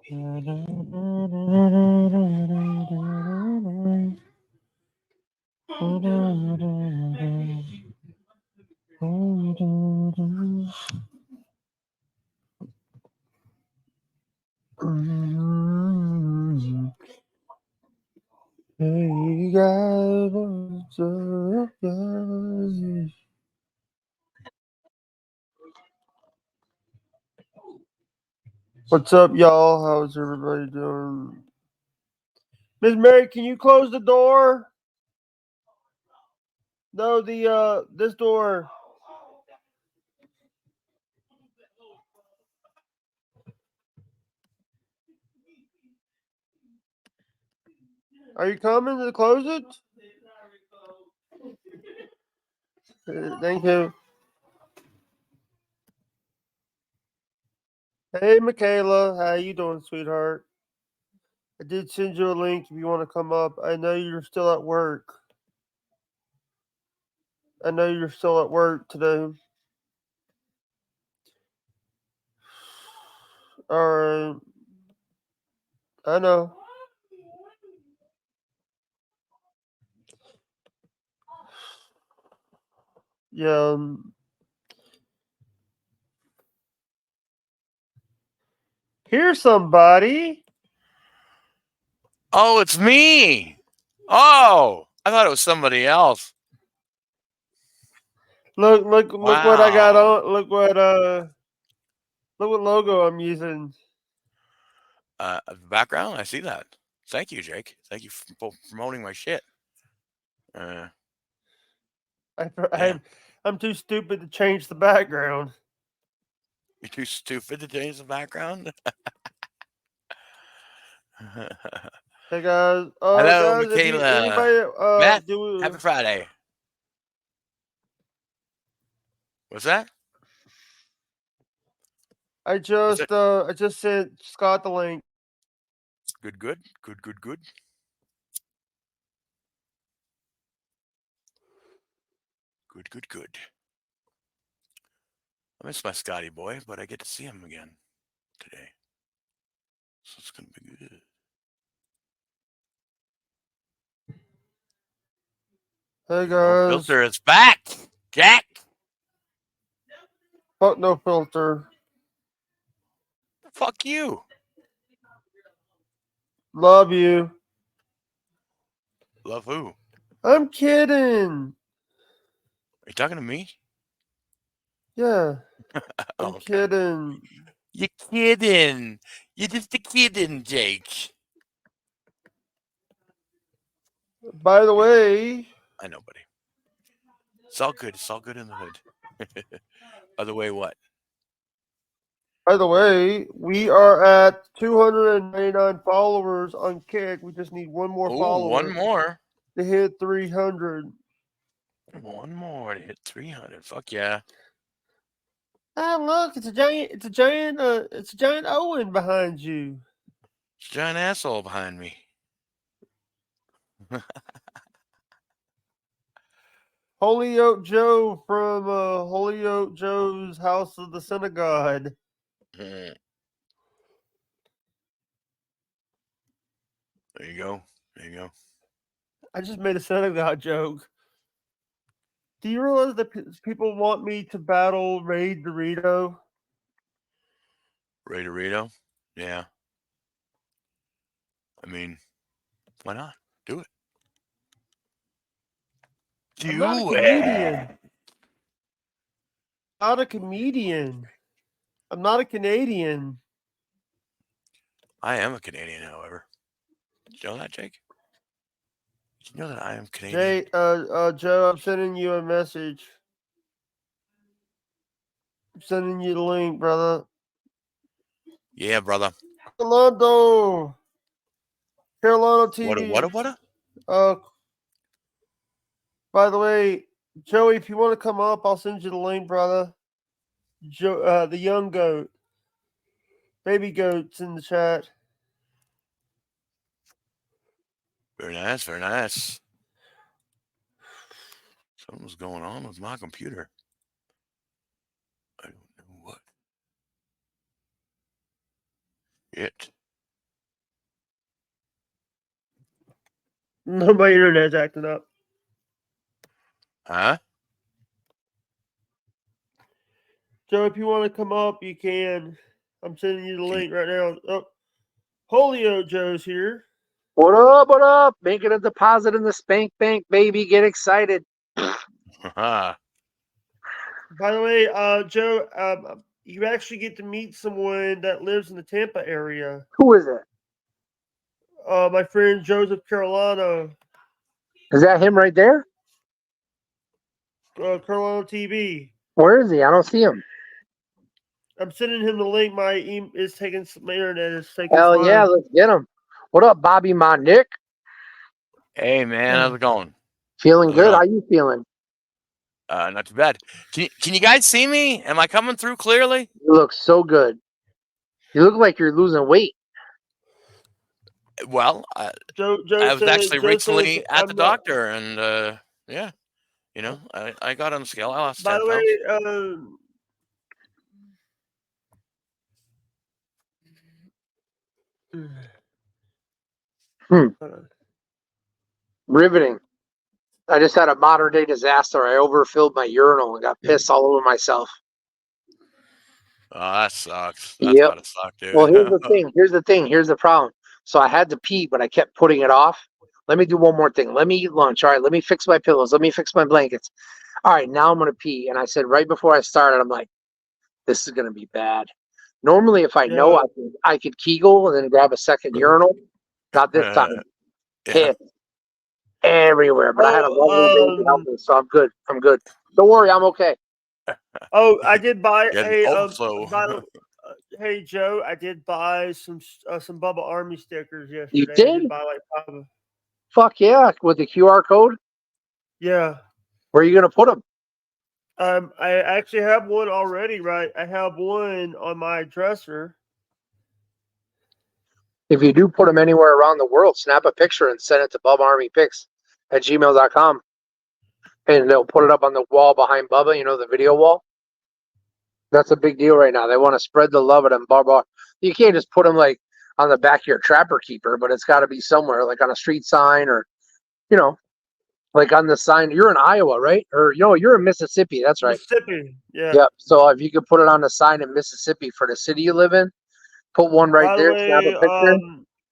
Hey guys, what's up, guys? What's up, y'all? How's everybody doing? Miss Mary, can you close the door? No, this door. Are you coming to close it? Thank you. Hey, Michaela, how you doing, sweetheart? I did send you a link if you want to come up. I know you're still at work. I know you're still at work today. All right. I know. Yeah. Here's somebody. Oh, it's me. Oh, I thought it was somebody else. Look what I got Wow. on. Look what logo I'm using. The background, I see that. Thank you, Jake. Thank you for promoting my shit. Yeah. I'm too stupid to change the background. You're too stupid to change the background? Hey guys. Hello, Guys, if you Michaela. anybody Matt, happy Friday. What's that? I just sent Scott the link. Good, good. Good, good, good. Good, good, good. I miss my Scotty boy, but I get to see him again today. So it's going to be good. Hey No guys. filter is back, Jack. Fuck no filter. Fuck you. Love you. Love who? I'm kidding. Are you talking to me? Yeah. I'm Okay. kidding. You're kidding. You're just a kidding, Jake. By the way, I know, buddy. It's all good. It's all good in the hood. By the way, what? we are at 299 followers on Kick. We just need one more Oh, follower one more. to hit 300. One more to hit 300. Fuck yeah. Ah, look, it's a giant Owen behind you. It's a giant asshole behind me. Holy Oak Joe from Holy Oak Joe's House of the Synagogue. There you go. There you go. I just made a synagogue joke. Do you realize that people want me to battle Ray Dorito? Ray Dorito? Yeah. I mean, why not? Do it. I'm not a Do comedian. it. Not a comedian. I'm not a Canadian. I am a Canadian, however. Did you know that, Jake? Did you know that I am Canadian? Joe, I'm sending you a message. I'm sending you the link, brother. Yeah, brother. Carolina TV. What? By the way, Joey, if you want to come up, I'll send you the link, brother. Joe, the young goat, baby goat's in the chat. Very nice, very nice. Something's going on with my computer. I don't know what. It. No, my internet's acting up. Huh? Joe, if you want to come up, you can. I'm sending you the link right now. Oh, Polio Joe's here. What up? What up? Making a deposit in the Spank Bank, baby. Get excited. Uh-huh. By the way, Joe, you actually get to meet someone that lives in the Tampa area. Who is it? My friend Joseph Carolano, Is that him right there? Carolano TV. Where is he? I don't see him. I'm sending him the link. My internet is taking Hell flying. yeah, let's get him. What up, Bobby, my Nick? Hey, man, how's it going? Feeling How's it good? going? How you feeling? Not too bad. Can you guys see me? Am I coming through clearly? You look so good. You look like you're losing weight. Well, Joe I was actually Joe recently says, at the doctor, and yeah, you know, I got on the scale. I lost By 10 the pounds. way, Riveting. I just had a modern day disaster. I overfilled my urinal and got pissed all over myself. Oh, that sucks. That's Yep. gotta suck, dude. Well, here's the thing. Here's the problem. So I had to pee, but I kept putting it off. Let me do one more thing. Let me eat lunch. All right, let me fix my pillows. Let me fix my blankets. All right, now I'm going to pee. And I said right before I started, I'm like, this is going to be bad. Normally, if I know I could Kegel and then grab a second urinal. Not this time. Yeah. Piss everywhere. But I had a lovely lady to help me, so I'm good. I'm good. Don't worry, I'm okay. Oh, I did buy. Yeah, Hey, overflow. Hey Joe, I did buy some Bubba Army stickers yesterday. You I did? did buy like 5. Fuck yeah, with the QR code. Yeah. Where are you going to put them? I actually have one already. Right, I have one on my dresser. If you do put them anywhere around the world, snap a picture and send it to bubarmypics@gmail.com. And they'll put it up on the wall behind Bubba, you know, the video wall. That's a big deal right now. They want to spread the love of them Bubba. You can't just put them like on the back of your Trapper Keeper, but it's got to be somewhere, like on a street sign or, you know, like on the sign. You're in Iowa, right? Or, you know, you're in Mississippi. That's right. Mississippi. Yeah. Yep. So if you could put it on the sign in Mississippi for the city you live in, put one right By there. the Snap a way, picture.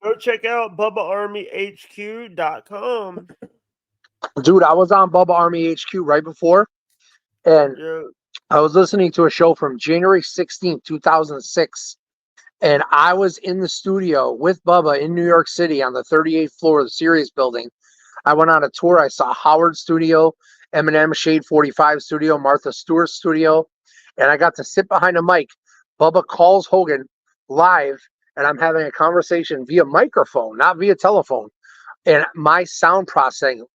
go check out BubbaArmyHQ.com. Dude, I was on Bubba Army HQ right before, and I was listening to a show from January 16th, 2006, and I was in the studio with Bubba in New York City on the 38th floor of the Sirius building. I went on a tour. I saw Howard's studio, Eminem Shade 45 studio, Martha Stewart's studio, and I got to sit behind a mic. Bubba calls Hogan live, and I'm having a conversation via microphone, not via telephone. And my sound processing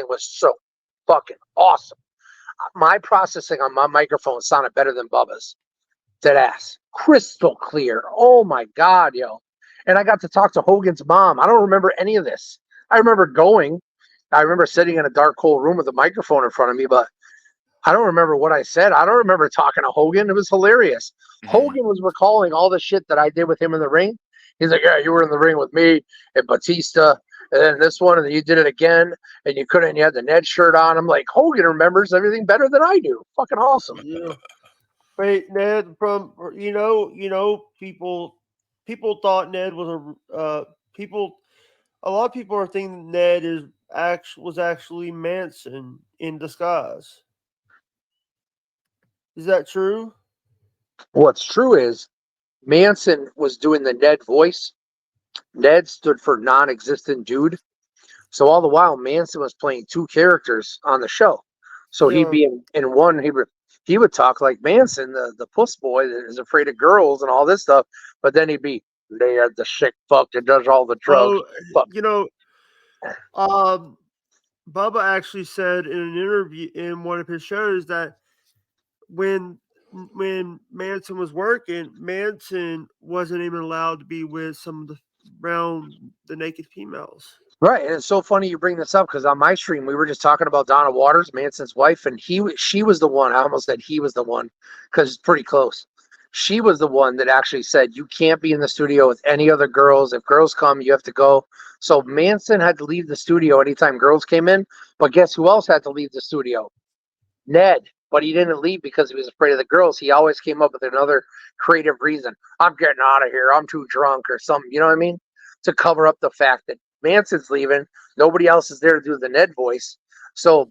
was so fucking awesome. My processing on my microphone sounded better than Bubba's. Dead ass. Crystal clear. Oh my God, yo. And I got to talk to Hogan's mom. I don't remember any of this. I remember sitting in a dark, cold room with a microphone in front of me, but I don't remember what I said. I don't remember talking to Hogan. It was hilarious. Hogan was recalling all the shit that I did with him in the ring. He's like, yeah, you were in the ring with me and Batista, and then this one, and then you did it again, and you couldn't, and you had the Ned shirt on. I'm like, Hogan remembers everything better than I do. Fucking awesome. Yeah. Wait, Ned, from people thought Ned was a lot of people are thinking Ned was actually Manson in disguise. Is that true? What's true is Manson was doing the Ned voice. Ned stood for non-existent dude. So all the while, Manson was playing two characters on the show. So he'd be in one, he would talk like Manson, the puss boy that is afraid of girls and all this stuff. But then he'd be Ned, the sick fuck that does all the drugs. Bubba actually said in an interview in one of his shows that when Manson was working, Manson wasn't even allowed to be with some of around the naked females. Right, and it's so funny you bring this up because on my stream we were just talking about Donna Waters, Manson's wife, and she was the one. I almost said he was the one because it's pretty close. she was the one that actually said, you can't be in the studio with any other girls. If girls come, you have to go. So Manson had to leave the studio anytime girls came in. But guess who else had to leave the studio? Ned. But he didn't leave because he was afraid of the girls. He always came up with another creative reason. I'm getting out of here. I'm too drunk or something. You know what I mean? To cover up the fact that Manson's leaving. Nobody else is there to do the Ned voice. So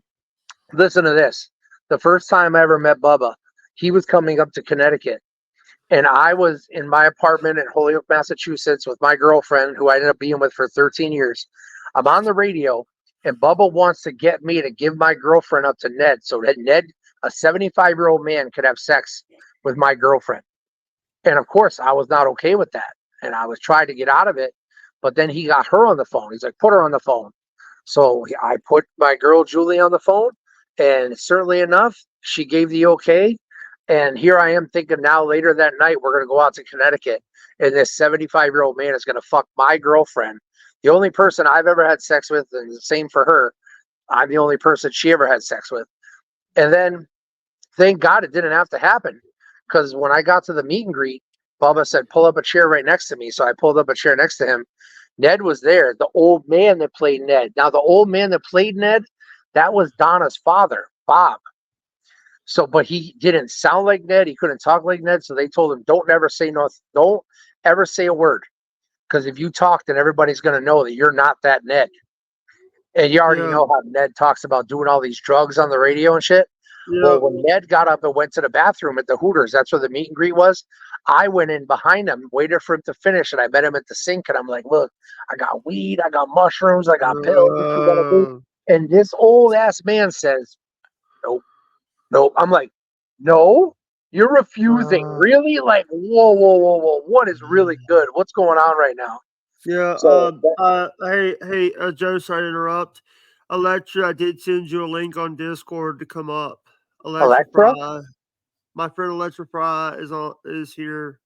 listen to this. The first time I ever met Bubba, he was coming up to Connecticut. And I was in my apartment in Holyoke, Massachusetts with my girlfriend, who I ended up being with for 13 years. I'm on the radio, and Bubba wants to get me to give my girlfriend up to Ned so that Ned, a 75-year-old man, could have sex with my girlfriend. And of course, I was not okay with that. And I was trying to get out of it. But then he got her on the phone. He's like, put her on the phone. So I put my girl Julie on the phone. And certainly enough, she gave the okay. And here I am thinking now later that night, we're going to go out to Connecticut. And this 75-year-old man is going to fuck my girlfriend. The only person I've ever had sex with, and the same for her. I'm the only person she ever had sex with. And then, thank God it didn't have to happen. Because when I got to the meet and greet, Bubba said, pull up a chair right next to me. So I pulled up a chair next to him. Ned was there, the old man that played Ned. Now, the old man that played Ned, that was Donna's father, Bob. So, but he didn't sound like Ned. He couldn't talk like Ned. So they told him, don't ever say no. Don't ever say a word. Because if you talk, then everybody's going to know that you're not that Ned. And you already know how Ned talks about doing all these drugs on the radio and shit. Well, when Ned got up and went to the bathroom at the Hooters, that's where the meet and greet was. I went in behind him, waited for him to finish, and I met him at the sink. And I'm like, look, I got weed, I got mushrooms, I got pills. What you gonna do? And this old ass man says, nope, nope. I'm like, no, you're refusing. Really? Like, whoa. What is really good? What's going on right now? Yeah. Hey, Joe, sorry to interrupt. Electra, I did send you a link on Discord to come up. Electra Fry. My friend Electra Fry is here.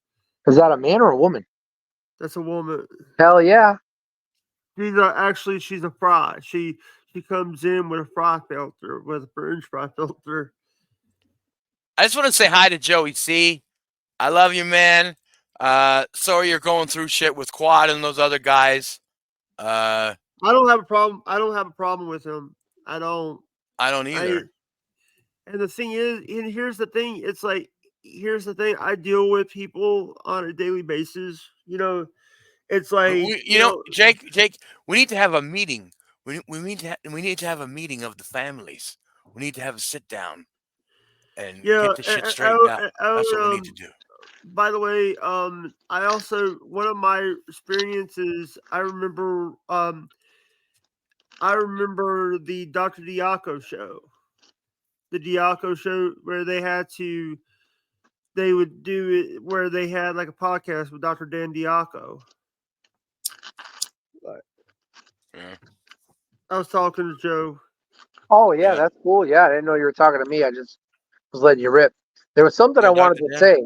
Is that a man or a woman? That's a woman. Hell yeah. She's a fry. She comes in with a fry filter, with a French fry filter. I just want to say hi to Joey C. I love you, man. Sorry you're going through shit with Quad and those other guys. I don't have a problem. I don't have a problem with him. I don't either. And the thing is, and here's the thing. It's like, here's the thing. I deal with people on a daily basis. You know, it's like Jake. We need to have a meeting. We need to have a meeting of the families. We need to have a sit down and get the shit straightened out. That's what we need to do. By the way, I also, one of my experiences, I remember the Dr. Diaco show. The Diaco show where they would do it where they had like a podcast with Dr. Dan Diaco. Yeah. I was talking to Joe. Oh yeah, that's cool. Yeah, I didn't know you were talking to me. I just was letting you rip. There was something I wanted to say.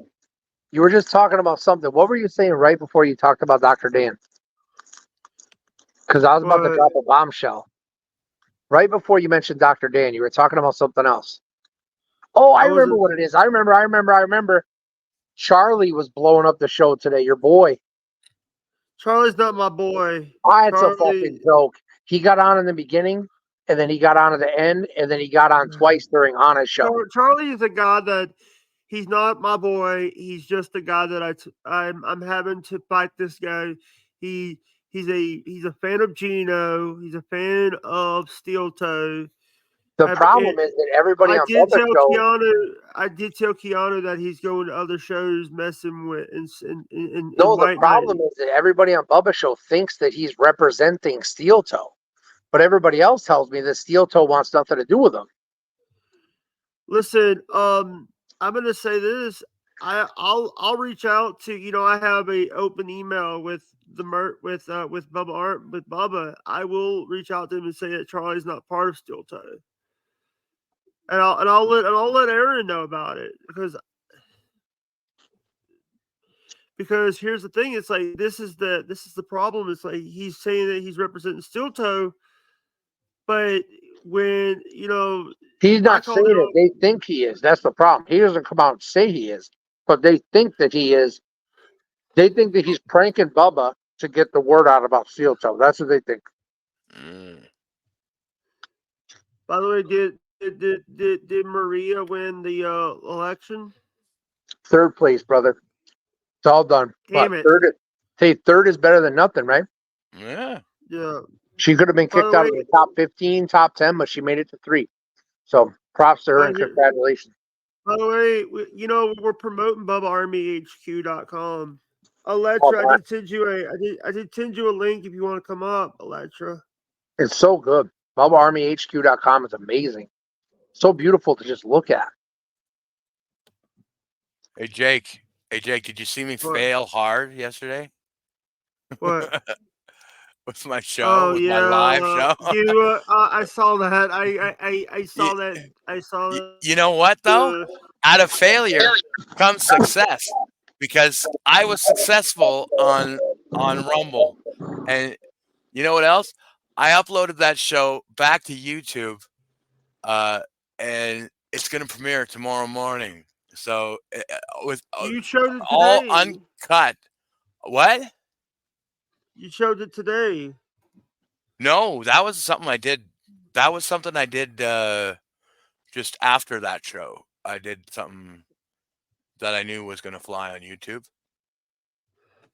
You were just talking about something. What were you saying right before you talked about Dr. Dan? Because I was about to drop a bombshell. Right before you mentioned Dr. Dan, you were talking about something else. Oh, I remember what it is. I remember. Charlie was blowing up the show today. Your boy. Charlie's not my boy. It's a fucking joke. He got on in the beginning, and then he got on at the end, and then he got on twice during Anna's show. Charlie is a guy that he's not my boy. He's just a guy that I'm having to fight this guy. He's a fan of Gino. He's a fan of Steel Toe. The problem is that everybody on Bubba's show. I did tell Keanu that he's going to other shows, messing with and no. The problem is that everybody on Bubba's show thinks that he's representing Steel Toe, but everybody else tells me that Steel Toe wants nothing to do with him. Listen, I'm gonna say this. I'll reach out to I have a open email with Bubba. I will reach out to him and say that Charlie's not part of Steel Toe. And I'll let Aaron know about it because here's the thing. It's like this is the problem. It's like he's saying that he's representing Steel Toe, but when he's not saying it, they think he is. That's the problem. He doesn't come out and say he is. but they think that he is. They think that he's pranking Bubba to get the word out about Steel Toe. That's what they think. By the way, did Maria win the election? Third place, brother. It's all done. Damn it. Third is better than nothing, right? Yeah. Yeah. She could have been kicked out of the top 15, top 10, but she made it to 3. So props to her and congratulations. By the way, we're promoting BubbaArmyHQ.com. Electra, I did send you a link if you want to come up, Electra. It's so good. BubbaArmyHQ.com is amazing. So beautiful to just look at. Hey Jake, did you see me fail hard yesterday? What? With my show, my live show. I saw that. I saw that. I saw that. You know what though? Out of failure comes success, because I was successful on Rumble, and you know what else? I uploaded that show back to YouTube, and it's gonna premiere tomorrow morning. So with you showed it all today. Uncut. What? You showed it today. No, that was something I did. That was something I did just after that show. I did something that I knew was going to fly on YouTube.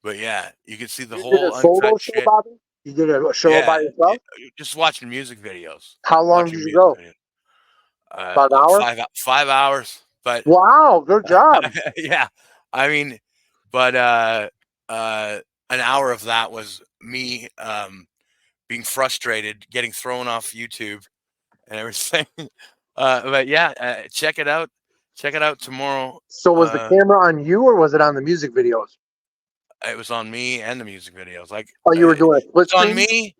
But yeah, you can see the whole uncut shit. Bobby? You did a show by yourself? Just watching music videos. How long did you go? About an hour? 5 hours. But wow, good job. Yeah, I mean, but an hour of that was me being frustrated, getting thrown off YouTube and everything. But yeah, check it out. Check it out tomorrow. So was the camera on you or was it on the music videos? It was on me and the music videos. Like, oh, you were doing a split screen? On me.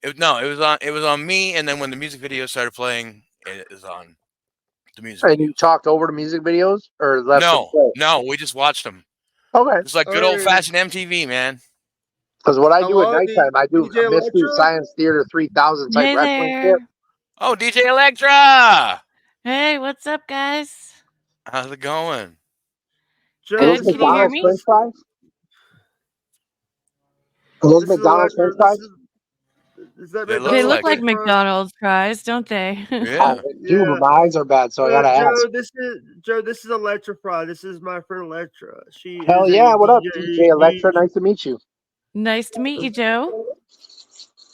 It was on me, and then when the music videos started playing, it was on the music. And you talked over the music videos or left? No, we just watched them. Okay, it's like good old fashioned MTV, man. Because what I do at nighttime, I do a Mystery Science Theater 3000 type wrestling shit. Oh, DJ Electra! Hey, what's up, guys? How's it going? Good. Can you hear me? French fries? Are those McDonald's French fries? They look like McDonald's fries, don't they? Yeah. Dude, my eyes are bad, so I gotta ask. This is Electra Fry. This is my friend Electra. Hell yeah! What up, DJ Electra? Nice to meet you. Nice to meet you, Joe.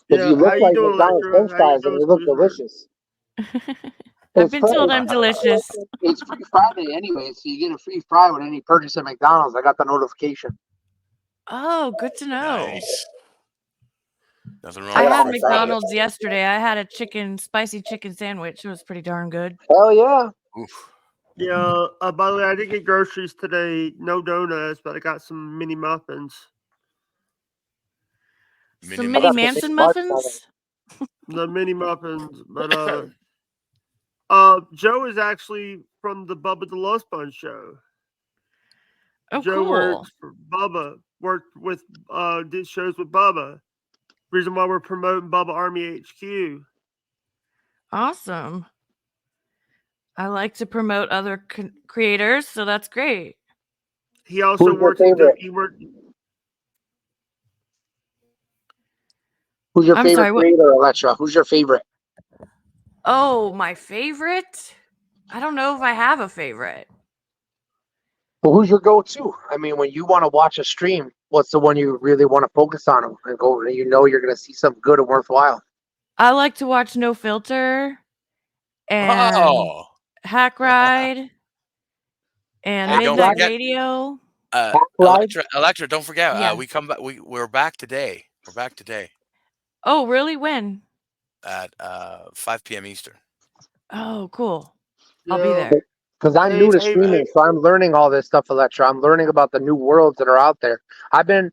Yeah, you look like McDonald's French fries, and you look delicious. I've been told I'm delicious. It's free Friday anyway, so you get a free fry with any purchase at McDonald's. I got the notification. Oh, good to know. Nice. Nothing wrong. I had McDonald's yesterday. I had a spicy chicken sandwich. It was pretty darn good. Hell yeah. Oof. Yeah. By the way, I didn't get groceries today. No donuts, but I got some mini muffins. Some mini Manson muffins? The mini muffins, but Joe is actually from the Bubba the Love Sponge show. Oh, Joe cool. works for Bubba. Worked with did shows with Bubba. Reason why we're promoting Bubba Army HQ. Awesome. I like to promote other creators, so that's great. He also works in Who's your favorite creator, Electra? Who's your favorite? Oh, my favorite? I don't know if I have a favorite. Well, who's your go-to? I mean, when you want to watch a stream, what's the one you really want to focus on and go? You know, you're going to see something good and worthwhile. I like to watch No Filter and Hack Ride and Midnight Radio. Electra, don't forget. Yeah. We come back. We're back today. We're back today. Oh, really? When? At 5 p.m. Eastern. Oh, cool. I'll be there. Because I'm new to streaming, so I'm learning all this stuff, Electra. I'm learning about the new worlds that are out there. I've been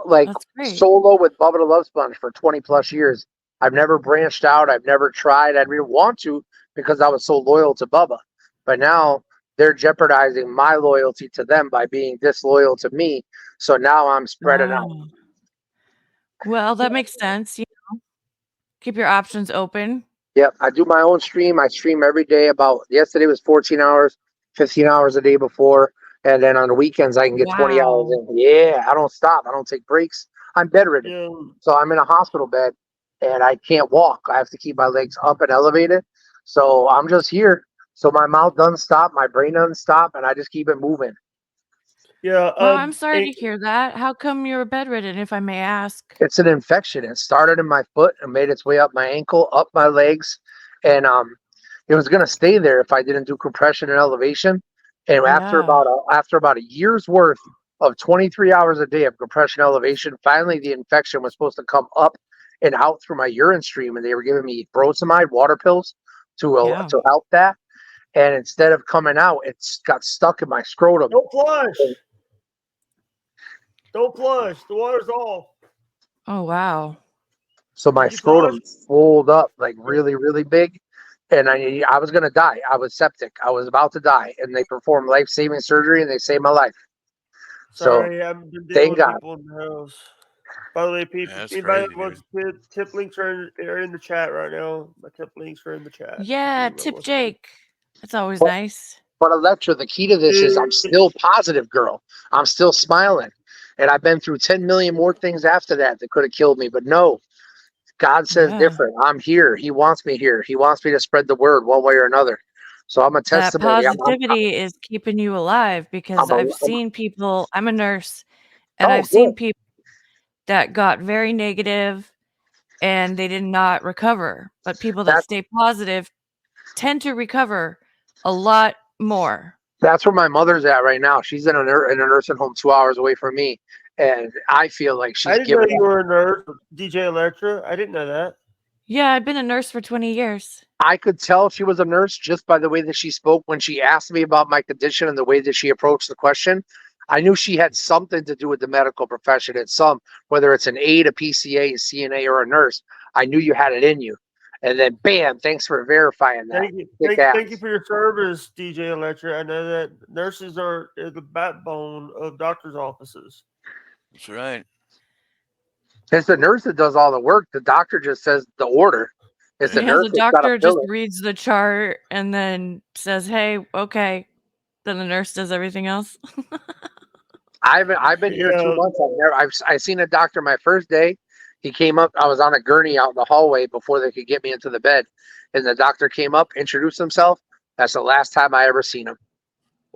like solo with Bubba the Love Sponge for 20 plus years. I've never branched out. I've never tried. I didn't want to because I was so loyal to Bubba. But now they're jeopardizing my loyalty to them by being disloyal to me. So now I'm spreading out. Well, that makes sense. You know, keep your options open. Yep, I do my own stream. I stream every day yesterday was 14 hours, 15 hours a day before. And then on the weekends, I can get 20 hours Wow. in. Yeah, I don't stop. I don't take breaks. I'm bedridden. Yeah. So I'm in a hospital bed and I can't walk. I have to keep my legs up and elevated. So I'm just here. So my mouth doesn't stop, my brain doesn't stop, and I just keep it moving. Yeah. Well, I'm sorry and- to hear that. How come you were bedridden, if I may ask? It's an infection. It started in my foot and made its way up my ankle, up my legs, and it was gonna stay there if I didn't do compression and elevation. And after Yeah. about a year's worth of 23 hours a day of compression elevation, finally the infection was supposed to come up and out through my urine stream, and they were giving me brosamide water pills Yeah. to help that. And instead of coming out, it's got stuck in my scrotum. Don't flush. Don't flush. The water's off. Oh, wow. So my Did you flush? scrotum swelled up like really, really big. And I was gonna die. I was septic. I was about to die. And they performed life-saving surgery and they saved my life. So Sorry, I've been dealing thank with God. people in the house. By the way, people, that's anybody crazy, that wants tip links are in the chat right now. My tip links are in the chat. Yeah, Anybody tip wants Jake. That's always But, nice. but Electra, the key to this is I'm still positive, girl. I'm still smiling. And I've been through 10 million more things after that could have killed me. But no, God says Yeah. different. I'm here. He wants me here. He wants me to spread the word one way or another. So I'm a That testimony. positivity is keeping you alive because I've seen people, I'm a nurse, and I've seen people that got very negative and they did not recover. But people that stay positive tend to recover a lot more. That's where my mother's at right now. She's in a nursing home 2 hours away from me. And I feel like she's I didn't know you were a nurse, DJ Electra. I didn't know that. Yeah, I've been a nurse for 20 years. I could tell she was a nurse just by the way that she spoke when she asked me about my condition and the way that she approached the question. I knew she had something to do with the medical profession in some, whether it's an aide, a PCA, a CNA, or a nurse. I knew you had it in you. And then, bam, thanks for verifying that. Thank you for your service, DJ Electra. I know that nurses are the backbone of doctors' offices. That's right. It's the nurse that does all the work. The doctor just says the order. It's the nurse the that's got to doctor fill just it. reads the chart and then says, "Hey, okay." Then the nurse does everything else. I've been here 2 months. I've seen a doctor my first day. He came up. I was on a gurney out in the hallway before they could get me into the bed, and the doctor came up, introduced himself. That's the last time I ever seen him.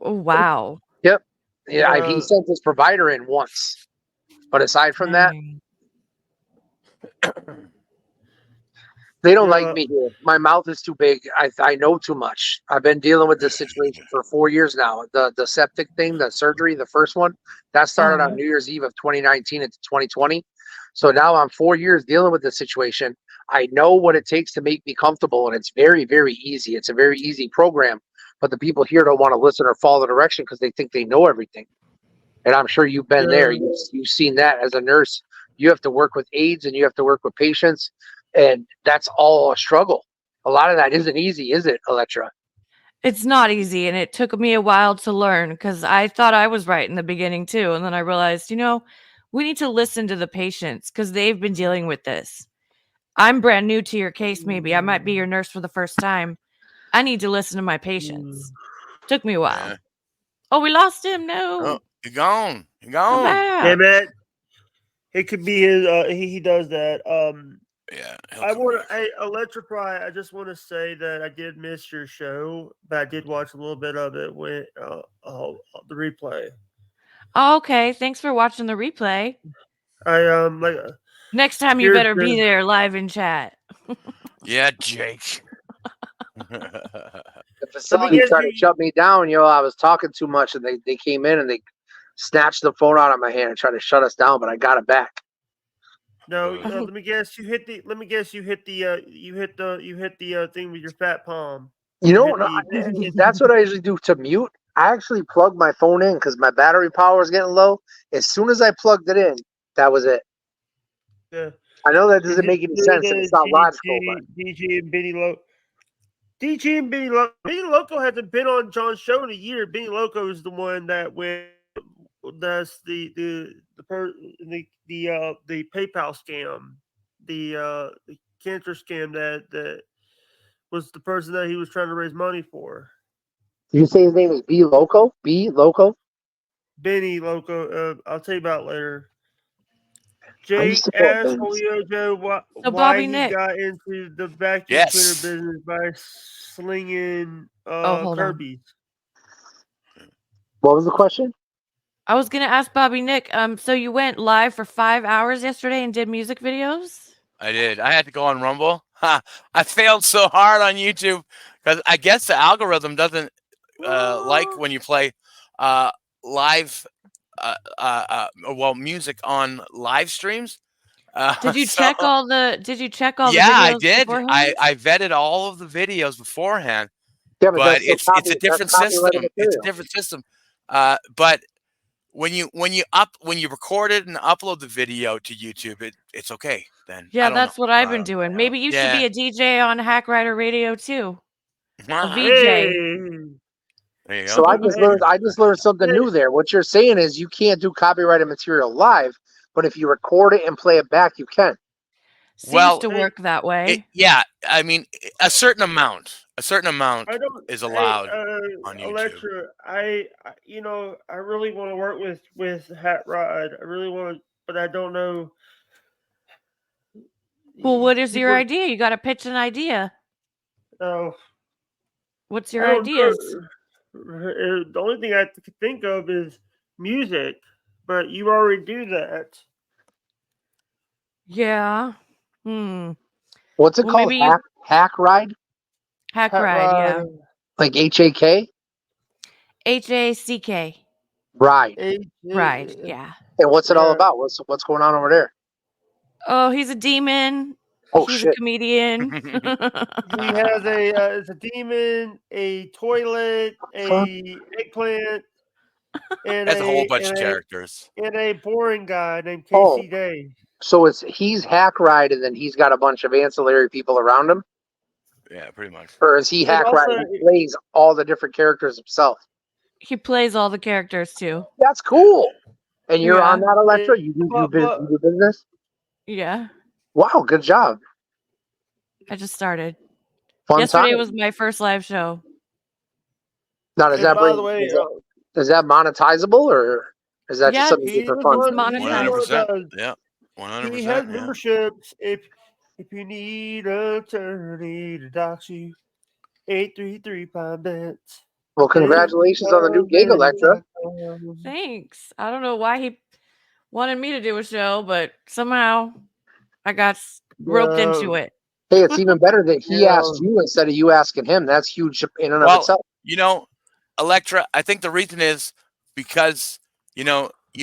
Oh, wow. Yep. Yeah, he sent his provider in once, but aside from that, they don't like me here. My mouth is too big. I know too much. I've been dealing with this situation for 4 years now. The septic thing, the surgery, the first one, that started on New Year's Eve of 2019 into 2020. So now I'm 4 years dealing with the situation. I know what it takes to make me comfortable, and it's very, very easy. It's a very easy program, but the people here don't want to listen or follow the direction because they think they know everything. And I'm sure you've been there. You've seen that as a nurse. You have to work with aides and you have to work with patients. And that's all a struggle. A lot of that isn't easy, is it, Electra? It's not easy, and it took me a while to learn because I thought I was right in the beginning too, and then I realized, we need to listen to the patients because they've been dealing with this. I'm brand new to your case, maybe. I might be your nurse for the first time. I need to listen to my patients. Took me a while. Yeah. Oh, we lost him. No. Oh, you're gone. You're Come gone. back. Hey, man. It could be his. He does that. Yeah. I want to. Hey, Electrify. I just want to say that I did miss your show, but I did watch a little bit of it with the replay. Oh, okay. Thanks for watching the replay. Next time you better be there live in chat. Yeah, Jake. The facility tried to shut me down. I was talking too much, and they came in and they snatched the phone out of my hand and tried to shut us down, but I got it back. No, let me guess. You hit the thing with your fat palm. That's what I usually do to mute. I actually plugged my phone in because my battery power is getting low. As soon as I plugged it in, that was it. Yeah. I know that doesn't make any sense. And it's not logical. But DJ and Benny Loco. DJ and Benny Loco. Benny Loco hasn't been on John's show in a year. Benny Loco is the one that went. That's the PayPal scam, the cancer scam that was the person that he was trying to raise money for. Did you say his name is B Loco? B Loco? Benny Loco. I'll tell you about it later. I used Jake to call asked Ben's. Julio Joe why Bobby he Nick. got into the vacuum cleaner Yes. business by slinging hold on. Kirby's. What was the question? I was gonna ask Bobby Nick. So you went live for 5 hours yesterday and did music videos? I did. I had to go on Rumble. Ha! I failed so hard on YouTube because I guess the algorithm doesn't like when you play live, music on live streams. Did you So check all the? Did you check all the yeah, I videos did. beforehand? I vetted all of the videos beforehand, Yeah, but but that's still it's a that's different copyrighted system. It's a material. different system. But when you record it and upload the video to YouTube, it's okay. Then Yeah, I don't know. that's what I've been doing. Maybe you should be Yeah. a DJ on Hack Rider Radio too. A There VJ. you So go. I just learned something new there. What you're saying is you can't do copyrighted material live, but if you record it and play it back, you can. Seems Well, to work that way. yeah, I mean, a certain amount I don't. is Hey, allowed on YouTube. Electra, I I really want to work with Hat Rod. I really want, but I don't know. Well, what is your People, idea? You got to pitch an idea. oh, What's I your don't ideas? know. The only thing I can think of is music, but you already do that. Yeah. What's it Well, called? maybe you Hack ride? Hack Hat Ride, yeah. Rod, Like HAK? HACK Ride. Ride, yeah. And what's it all Yeah. about? What's going on over there? Oh, he's a demon. Oh He's a shit. comedian. He has it's a demon, a toilet, a eggplant, and Has a whole a bunch of characters. and a boring guy named Oh. Casey Day. So he's Hack Ride and then he's got a bunch of ancillary people around him? Yeah, pretty much. Or is he And Hack Ride also, and he plays all the different characters himself? He plays all the characters too. That's cool. And you're on Yeah. that, Electra? You do business? Yeah. Wow, good job. I just started. Fun Yesterday time. was my first live show. Now, does and that by the way, is that monetizable or is that just something you he do for was fun? one. He 100%. does. Yeah, 100%. He has Yeah. memberships. If you need an attorney to dox you, 833 Pine Bets. Well, congratulations on the new gig, Electra. Thanks. I don't know why he wanted me to do a show, but somehow I got roped into it. Hey, it's even better that he asked you instead of you asking him. That's huge in and of itself. You know, Electra, I think the reason is because, you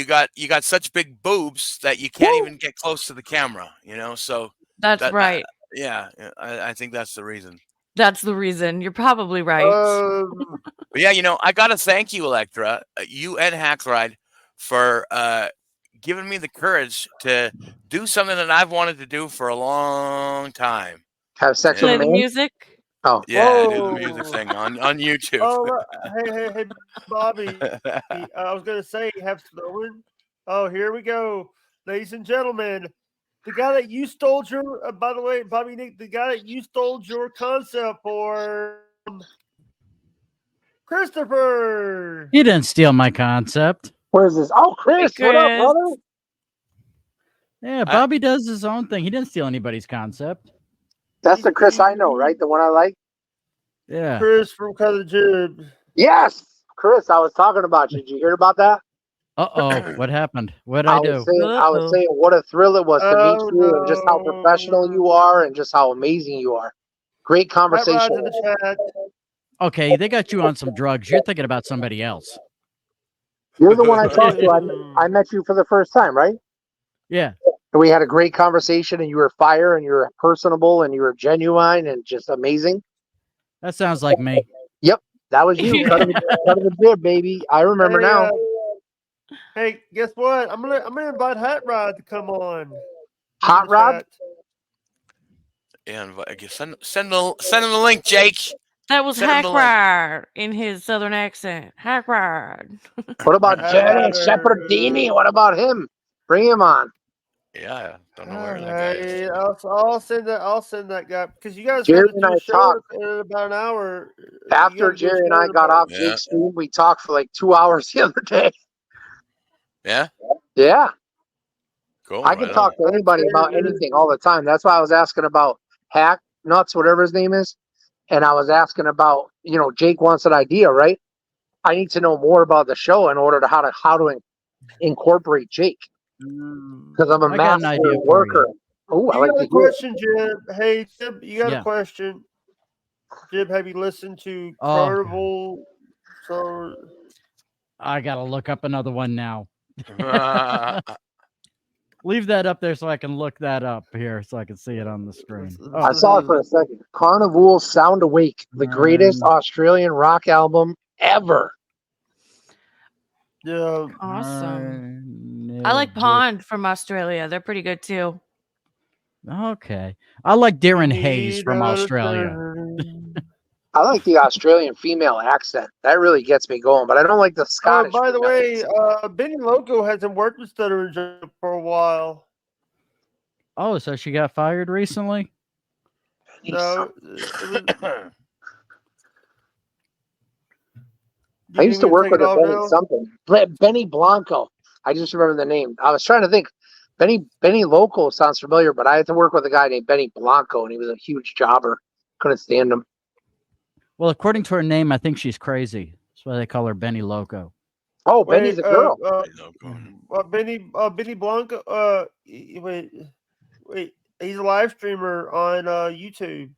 got such big boobs that you can't even get close to the camera, so that's right. Yeah, I think that's the reason. That's the reason. You're probably right. But yeah, I got to thank you, Electra, you and Hack Ride, for giving me the courage to do something that I've wanted to do for a long time. Have sex with Play a man? the music? Oh. Yeah, do the music thing on YouTube. Oh, hey, Bobby. I was going to say, have snowing. Oh, here we go. Ladies and gentlemen, the guy that you stole your, by the way, Bobby Nick, the guy that you stole your concept for, Christopher. You didn't steal my concept. Where is this? Oh, Chris, Hey, what up, Chris. brother? Yeah, Bobby does his own thing. He didn't steal anybody's concept. That's the Chris I know, right? The one I like? Yeah. Chris from Cousin Jib. Yes, Chris, I was talking about you. Did you hear about that? Uh-oh, what happened? What did I do? I was saying what a thrill it was to meet you and just how professional you are and just how amazing you are. Great conversation. In the chat. Okay, they got you on some drugs. You're thinking about somebody else. You're the one I talked to. I met you for the first time, right? Yeah. And we had a great conversation and you were fire and you were personable and you were genuine and just amazing. That sounds like me. Yep, that was you. Cut of the bib, baby. I remember now. Hey, guess what? I'm gonna invite Hot Rod to come on. Hot Rod? Yeah, I guess send him the link, Jake. That was Hack Ride in his southern accent. Hack Ride. What about Jenny Shepherdini? What about him? Bring him on. Yeah, I don't know where that guy is. I'll send that guy because you guys Jerry and I talked in about an hour. After Jerry and I got off Jake's stream. We talked for like 2 hours the other day. Yeah. Yeah. Cool. I can talk to anybody about anything all the time. That's why I was asking about Hack Nuts, whatever his name is. And I was asking about, Jake wants an idea, right? I need to know more about the show in order to how to incorporate Jake. Because I'm a I got an master idea for worker. you. Oh, I You like got to a hear it. question, Jib. Hey, Jib, you got Yeah. a question. Jib, have you listened to Oh. Carnival? So I gotta look up another one now. Leave that up there so I can look that up here so I can see it on the screen. I saw it for a second. Carnival Sound Awake, the greatest Australian rock album ever. Yeah. Awesome. I like Pond from Australia. They're pretty good too. Okay. I like Darren Hayes from Australia. I like the Australian female accent. That really gets me going, but I don't like the Scottish. By the female way, accent. Benny Loco hasn't worked with Stutter and Joe for a while. Oh, so she got fired recently? No, I used to work with a Benny something. Benny Blanco. I just remember the name. I was trying to think. Benny Loco sounds familiar, but I had to work with a guy named Benny Blanco, and he was a huge jobber. Couldn't stand him. Well, according to her name, I think she's crazy. That's why they call her Benny Loco. Oh, Benny's a girl. Benny Blanco. Wait. He's a live streamer on YouTube.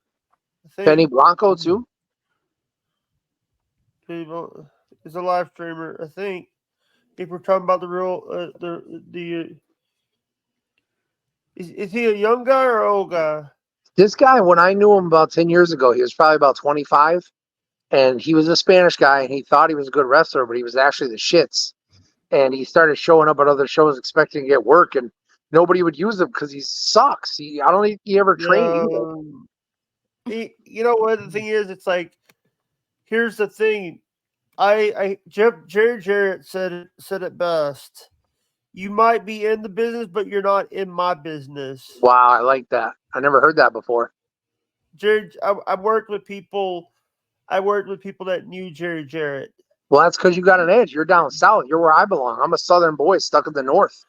Benny Blanco too. Is a live streamer, I think. If we're talking about the real, is he a young guy or an old guy? This guy, when I knew him about 10 years ago, he was probably about 25, and he was a Spanish guy, and he thought he was a good wrestler, but he was actually the shits. And he started showing up at other shows expecting to get work, and nobody would use him because he sucks. I don't think he ever trained either. You know what the thing is? It's like, here's the thing. Jerry Jarrett said it best. You might be in the business, but you're not in my business. Wow, I like that. I never heard that before. Jerry, I worked with people. I worked with people that knew Jerry Jarrett. Well, that's because you got an edge. You're down south. You're where I belong. I'm a southern boy stuck in the north.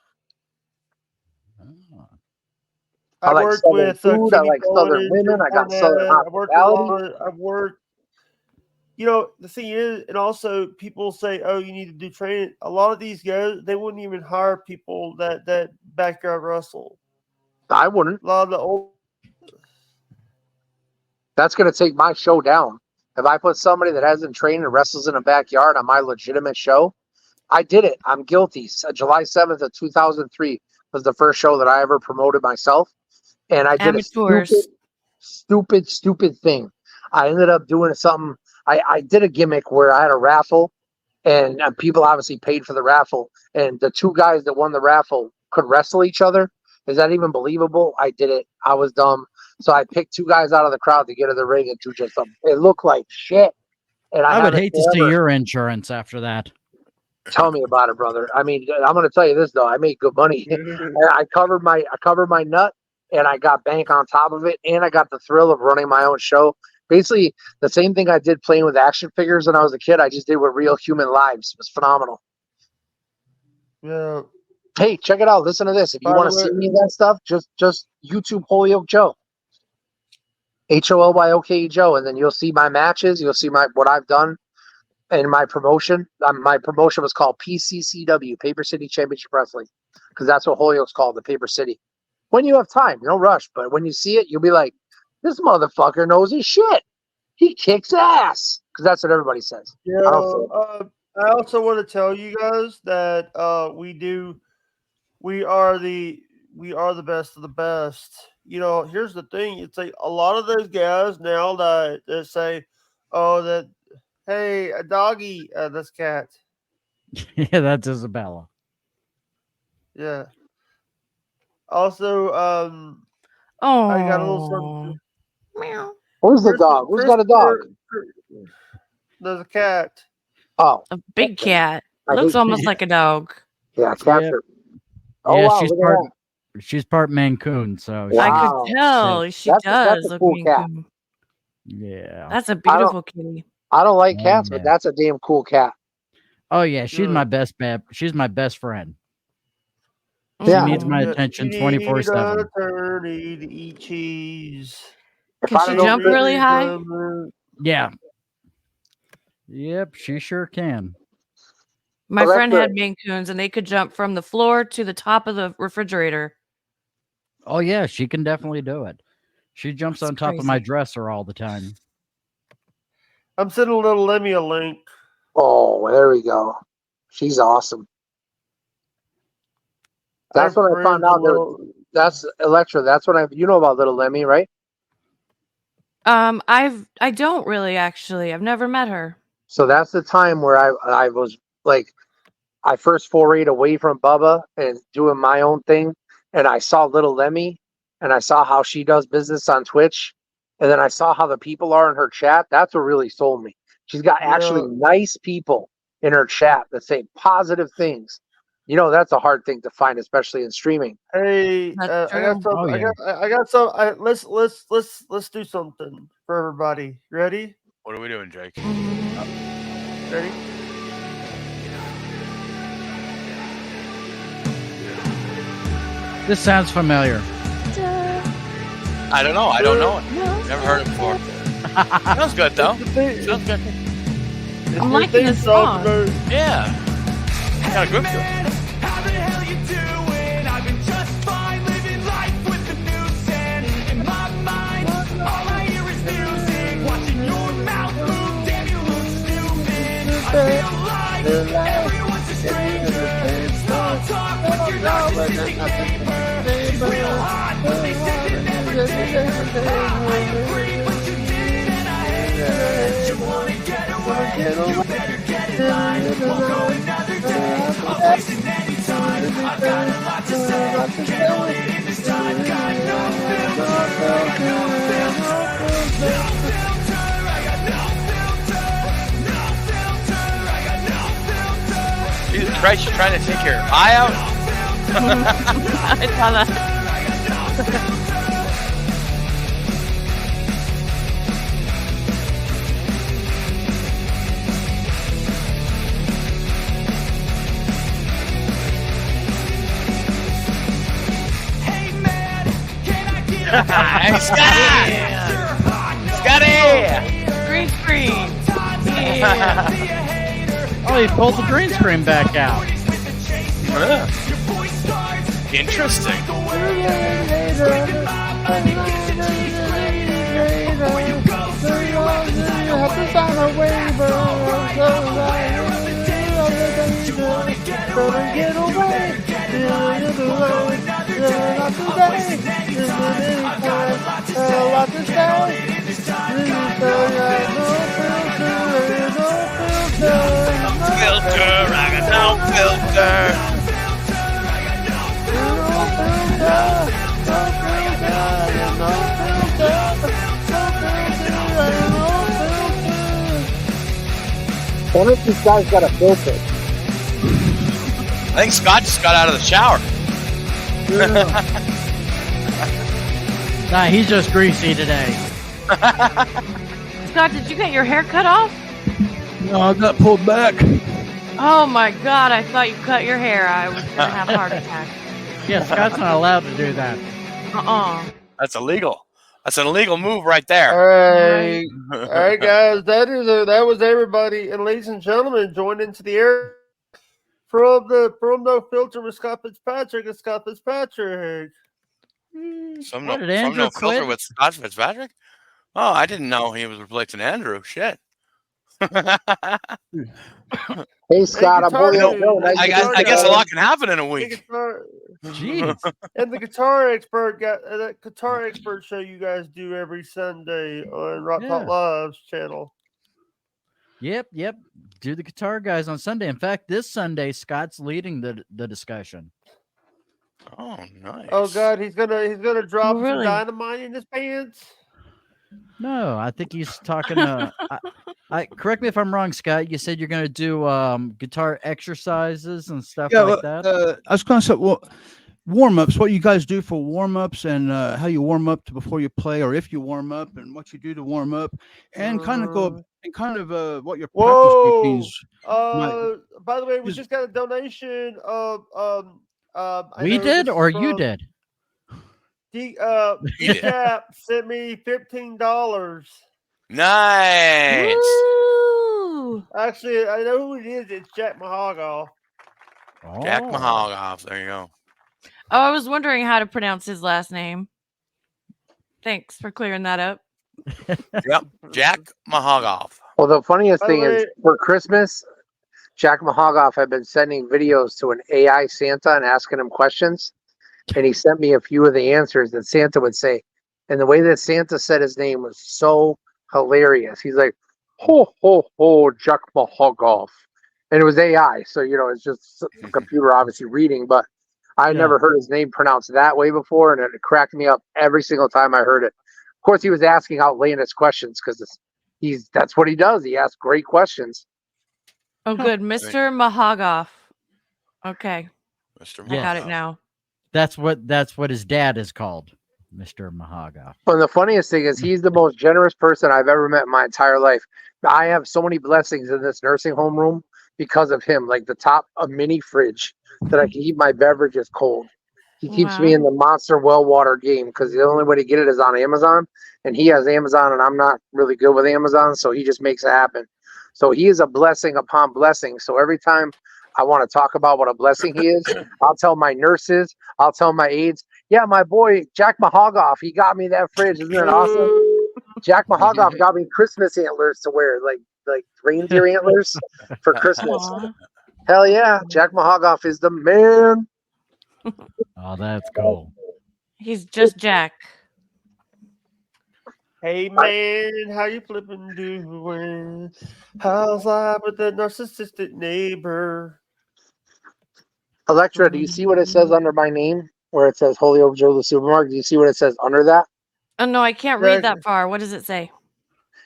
I like worked southern with food. I like southern women. I got southern hospitality. I've worked. You know, the thing is, and also people say, "Oh, you need to do training." A lot of these guys, they wouldn't even hire people that backyard wrestle. I wouldn't. A lot of the old. That's going to take my show down. If I put somebody that hasn't trained and wrestles in a backyard on my legitimate show, I did it. I'm guilty. July 7th of 2003 was the first show that I ever promoted myself. And I did a stupid thing. I ended up doing something. I did a gimmick where I had a raffle, and people obviously paid for the raffle. And the two guys that won the raffle could wrestle each other. Is that even believable? I did it. I was dumb. So I picked two guys out of the crowd to get in the ring and do just something. It looked like shit. And I would hate to see your insurance after that. Tell me about it, brother. I mean, I'm going to tell you this though. I made good money. I covered my nut, and I got bank on top of it, and I got the thrill of running my own show. Basically, the same thing I did playing with action figures when I was a kid, I just did with real human lives. It was phenomenal. Yeah. Hey, check it out. Listen to this. If you want to see me in that stuff, just YouTube Holyoke Joe. HOLYOKE Joe, and then you'll see my matches. You'll see what I've done in my promotion. My promotion was called PCCW, Paper City Championship Wrestling, because that's what Holyoke's called, the Paper City. When you have time, no rush, but when you see it, you'll be like, this motherfucker knows his shit. He kicks ass, because that's what everybody says. Yeah. I also want to tell you guys that we are the best of the best. You know, here's the thing. It's like a lot of those guys now that say, "Oh, hey, a doggy, that's cat." Yeah, that's Isabella. Yeah. Also, I got a little something. Meow. Where's the dog? Who's got a dog? There's a cat. Oh, a big cat. Looks almost like a dog. Yeah, cat. Oh, yeah, wow, she's part Mancoon, so wow. I could tell she does look cool cat. Yeah, that's a beautiful kitty. I don't like cats, but that's a damn cool cat. Oh yeah, she's my best friend. She Yeah. needs my You attention need 24/7. an attorney to eat cheese. If Can I she don't know, jump really high? Yeah. Yep, she sure can. My friend Alexa, had Maine Coons, and they could jump from the floor to the top of the refrigerator. Oh yeah, she can definitely do it. She jumps That's on top of my crazy. dresser all the time. I'm sending little Lemmy a link. oh, there we go. She's awesome. That's I'm when I found friends out with there. little. That's Electra. That's when you know about Little Lemmy, right? I don't really actually. I've never met her. So that's the time where I was like, I first forayed away from Bubba and doing my own thing, and I saw Little Lemmy, and I saw how she does business on Twitch, and then I saw how the people are in her chat. That's what really sold me. She's got actually nice people in her chat that say positive things. You know, that's a hard thing to find, especially in streaming. Hey, That's I got true. some. Oh, yeah. I got some. Let's do something for everybody. Ready? What are we doing, Jake? Ready? This sounds familiar. I don't know. I don't know it. Never heard it before. Sounds good though. Sounds good. I'm liking this song. Yeah. Got a group to it. How the hell you doing? I've been just fine living life with the news and in my mind all I hear is music. Watching your mouth move, damn you look stupid. I feel like everyone's a stranger. Small talk with your narcissistic neighbor. She's real hot, but they said they never did. I agree, but you did, and I hate it. You wanna get away? You better get in line. Won't go another day. A place and any time. I've got a lot to say. Can't hold it in this time. Got no filter. I got no filter. No filter. I got no filter. No filter. I got no filter. Jesus Christ, you're trying to take your eye out? I saw that. Hey man, can I get a Hey, Scotty! Scotty! Green screen. Oh, he pulled the green screen back out. Interesting. Filter, I got no filter. One of these guys got a filter. I think Scott just got out of the shower. Nah, he's just greasy today. Scott, did you get your hair cut off? No, I got pulled back. Oh my God! I thought you cut your hair. I was gonna have a heart attack. Yeah, Scott's not allowed to do that. That's illegal. That's an illegal move right there. All right, guys. That was everybody, and ladies and gentlemen, join into the air from No Filter with Scott Fitzpatrick and Scott Fitzpatrick. From What, did No Andrew Filter quit? with Scott Fitzpatrick? Oh, I didn't know he was replacing Andrew. Shit. Hey Scott, I'm holding guitar up. No, nice I guess a lot can happen in a The week. Jeez. and the guitar expert got that guitar expert show you guys do every Sunday on Rock Talk Live's channel. Yep. Do the guitar guys on Sunday. In fact, this Sunday, Scott's leading the discussion. Oh, nice. Oh God, he's gonna drop some really? dynamite in his pants. No, I think he's talking. I correct me if I'm wrong, Scott. You said you're going to do guitar exercises and stuff like that. I was going to say, warm-ups, what you guys do for warm-ups and how you warm up before you play, or if you warm up and what you do to warm up, and kind of what your practice routines. By the way, we just got a donation of I We know did, this or is you from did? D You did. Decap sent me $15. Nice. Woo! Actually, I know who it is. It's Jack Mahogoff. Jack Oh. Mahogoff. There you go. Oh, I was wondering how to pronounce his last name. Thanks for clearing that up. Yep. Jack Mahogoff. Well, the funniest By the thing is way, for Christmas, Jack Mahogoff had been sending videos to an AI Santa and asking him questions. And he sent me a few of the answers that Santa would say. And the way that Santa said his name was so hilarious. He's like, ho, ho, ho, Jack Mahogoff. And it was AI. So, it's just a computer obviously reading. But I had Yeah. never heard his name pronounced that way before. And it cracked me up every single time I heard it. Of course, he was asking outlandish questions because that's what he does. He asks great questions. Oh, good. Mr. Mahogoff. Okay. Mr. I got it Mahogoff. now. That's what his dad is called, Mr. Mahogoff. But the funniest thing is he's the most generous person I've ever met in my entire life. I have so many blessings in this nursing home room because of him, like a mini fridge that I can keep my beverages cold. He keeps me in the Monster well water game because the only way to get it is on Amazon. And he has Amazon and I'm not really good with Amazon. So he just makes it happen. So he is a blessing upon blessing. So every time I want to talk about what a blessing he is, I'll tell my nurses, I'll tell my aides, yeah, my boy, Jack Mahogoff, he got me that fridge. Isn't that awesome? Jack Mahogoff got me Christmas antlers to wear, like reindeer antlers for Christmas. Aw. Hell yeah. Jack Mahogoff is the man. Oh, that's cool. He's just Jack. hey man, how you flipping doing? How's life with the narcissistic neighbor? Electra, do you see what it says under my name where it says Holyoke Joe the Supermarket? Do you see what it says under that? Oh, no, I can't read that far. What does it say?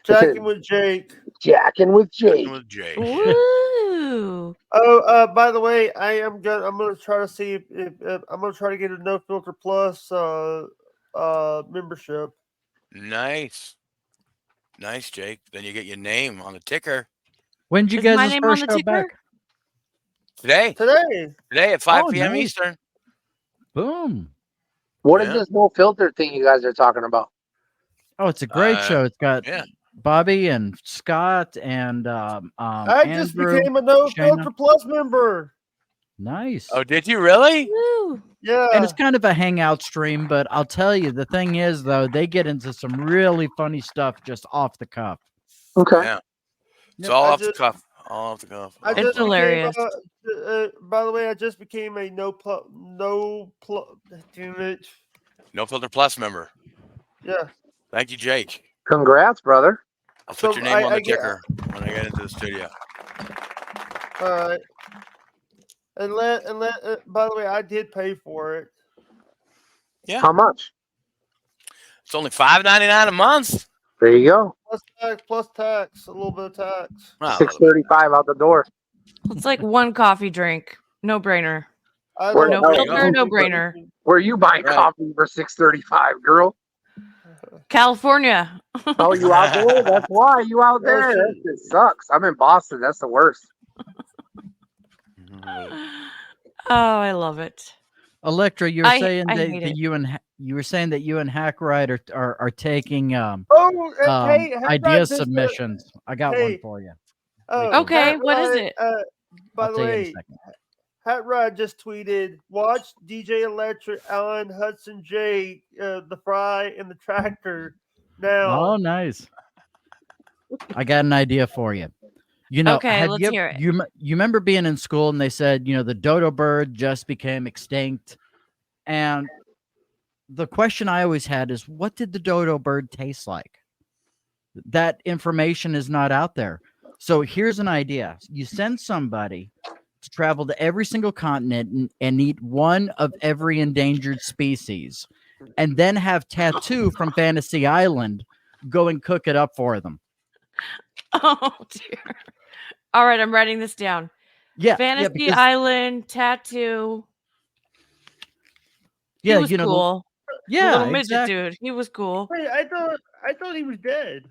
Jacking with Jake. Jacking with Jake. With Jake. Woo! Oh, by the way, I'm gonna try to see if I'm gonna try to get a No Filter Plus membership. Nice. Nice, Jake. Then you get your name on the ticker. When did you Is guys my name on first the show ticker? back? Today. Today. At 5 Oh, p.m. nice. Eastern. Boom. What is Yeah. this no filter thing you guys are talking about? Oh, it's a great show. It's got Yeah. Bobby and Scott and I just Andrew. became a No Shayna. Filter Plus member. Nice. Oh, did you really? Woo! Yeah. And it's kind of a hangout stream, but I'll tell you, the thing is, though, they get into some really funny stuff just off the cuff. Okay. Yeah. It's Yep, all I off the just- cuff. All off the cuff. I It's just hilarious. became. By the way, I just became a damn it. No Filter Plus member. Yeah. Thank you, Jake. Congrats, brother. I'll So put your name on I the get- ticker when I get into the studio. All right. And by the way, I did pay for it. Yeah. How much? It's only $5.99 a month. There you go. Plus tax, a little bit of tax. Well, $6.35 out the door. It's like one coffee drink. No brainer. I Where don't the No hell- you go. filter, no brainer. Where you buying Right. coffee for $6.35, girl? California. Oh, you out there? That's why you out there. shit. That shit sucks. I'm in Boston. That's the worst. Oh, I love it. Electra, you were I saying hate that it. you were saying that you and Hackride are taking Oh, hey, idea submissions. I got one hey. for you. Okay, Hat what is Rod, it? By I'll the tell you in a way, second. Hat Rod just tweeted, watch DJ Electric, Alan Hudson J, the Fry, and the Tractor now. Oh, nice. I got an idea for you. You know, Okay, had let's you, hear it. You remember being in school and they said, the dodo bird just became extinct, and the question I always had is, what did the dodo bird taste like? That information is not out there. So here's an idea: you send somebody to travel to every single continent and eat one of every endangered species, and then have Tattoo from Fantasy Island go and cook it up for them. Oh dear. All right, I'm writing this down. Yeah, Fantasy because- Island Tattoo. yeah, he was cool. Yeah, Little midget exactly. dude. He was cool. Wait, I thought he was dead.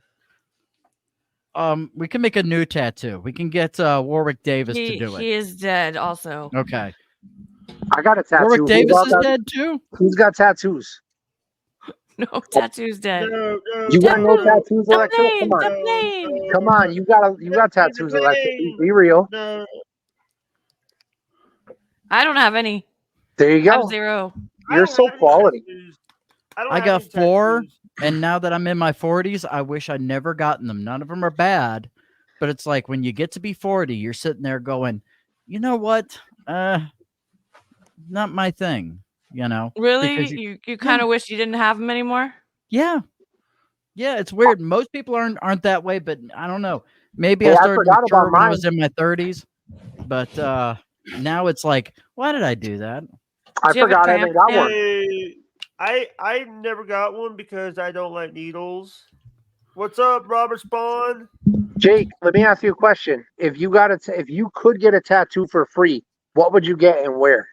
We can make a new tattoo. We can get Warwick Davis to do it. He is dead also. Okay. I got a tattoo. Warwick Who's Davis got is that- dead too. Who's got tattoos? No, tattoo's dead. No, You got no no, tattoos, Stop Electra? Come playing, on. stop playing. Come on, you got tattoos, Electra. Be real. No, I don't have any. There you I have go. 0. I You're don't so have any quality. tattoos. I don't I have got any 4, tattoos. and now that I'm in my 40s, I wish I'd never gotten them. None of them are bad, but it's like when you get to be 40, you're sitting there going, you know what? Not my thing. You know, Really? because You kind of wish you didn't have them anymore? yeah, it's weird. Most people aren't that way, but I don't know. Maybe Hey, I I started to forgot mature about when I mine. was in my 30s, but now it's like, why did I do that? I Do you have a forgot I haven't got tramp one. I never got one because I don't like needles. What's up, Robert Spawn? Jake, let me ask you a question. If you if you could get a tattoo for free, what would you get and where?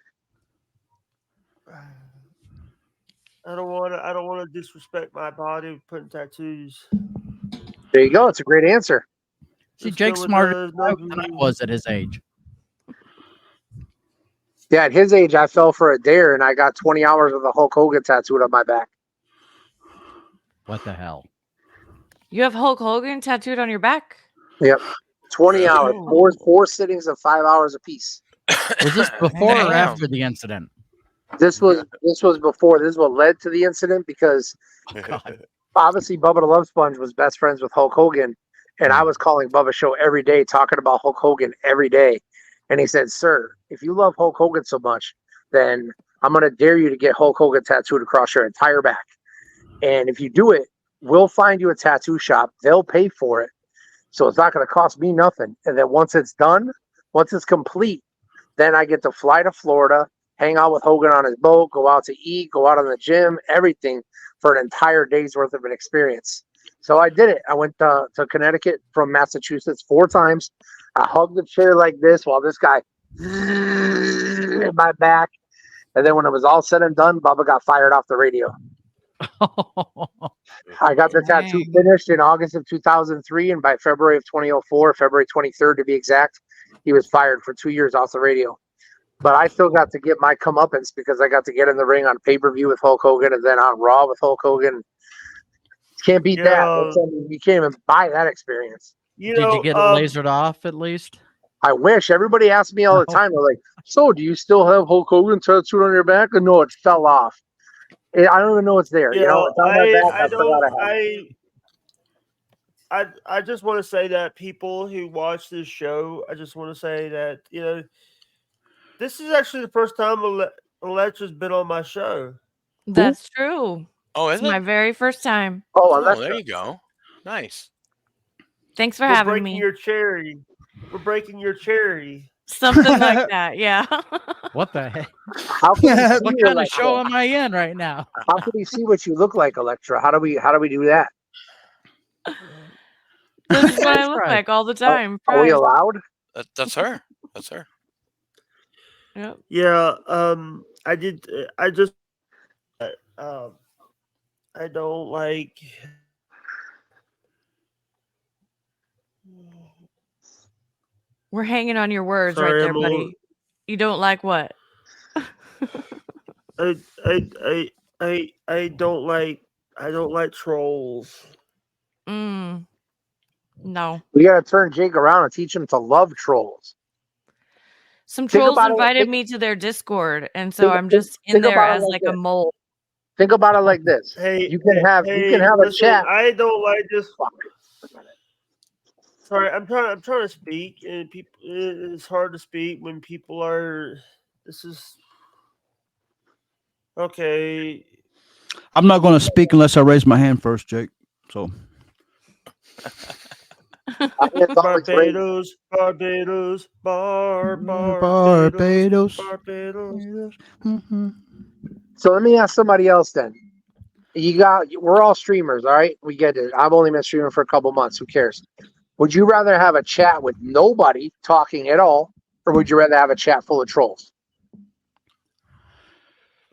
I don't want to disrespect my body with putting tattoos. There you go. It's a great answer. See, Let's Jake's go with smarter those, than I was at his age. Yeah, at his age, I fell for a dare and I got 20 hours of the Hulk Hogan tattooed on my back. What the hell? You have Hulk Hogan tattooed on your back? Yep. 20 Really? hours. Four sittings of 5 hours apiece. Was this before or Damn. after the incident? This was before. This is what led to the incident because obviously Bubba the Love Sponge was best friends with Hulk Hogan, and I was calling Bubba's show every day, talking about Hulk Hogan every day. And he said, "Sir, if you love Hulk Hogan so much, then I'm going to dare you to get Hulk Hogan tattooed across your entire back. And if you do it, we'll find you a tattoo shop. They'll pay for it. So it's not going to cost me nothing. And then once it's done, once it's complete, then I get to fly to Florida, hang out with Hogan on his boat, go out to eat, go out on the gym, everything for an entire day's worth of an experience." So I did it. I went to Connecticut from Massachusetts 4 times. I hugged the chair like this while this guy in my back. And then when it was all said and done, Bubba got fired off the radio. I got the tattoo Dang. finished in August of 2003, and by February of 2004, February 23rd to be exact, he was fired for 2 years off the radio. But I still got to get my comeuppance because I got to get in the ring on pay-per-view with Hulk Hogan and then on Raw with Hulk Hogan. Can't beat that. You can't even buy that experience. Did you get it lasered off at least? I wish. Everybody asks me all the time. They're like, "So, do you still have Hulk Hogan tattooed on your back?" And no, it fell off. I don't even know it's there. Yeah, You know, it's on my back. I forgot don't. I had it. I just want to say that people who watch this show, I just want to say that this is actually the first time Electra's been on my show. That's true. Oh, It's is my it? very first time. Oh, Oh, unless there you go. Nice. Thanks for We're having breaking me. your cherry. We're breaking your cherry. Something like that. Yeah. What the heck? how can he see What you kind of like show that? am I in right now? How can he see what you look like, Electra? How do we do that? This is what I look Surprise. like all the time. Are we Surprise. allowed? That's her. That's her. Yep. Yeah. I did. I just. I don't like. We're hanging on your words Sorry, right there, I'm a buddy. little- You don't like what? I don't like trolls. No. We got to turn Jake around and teach him to love trolls. Some Think trolls about it, invited think- me to their Discord, and so I'm think just in there about it as like like a this. mole. Think about it like this. Hey, you can have a listen, chat. I don't like this. Sorry, I'm trying to speak, and people. It's hard to speak when people are. This is okay. I'm not going to speak unless I raise my hand first, Jake. So Barbados, Barbados, Barbados, Barbados. Mhm. So let me ask somebody else then. We're all streamers, all right? We get it. I've only been streaming for a couple months. Who cares? Would you rather have a chat with nobody talking at all, or would you rather have a chat full of trolls?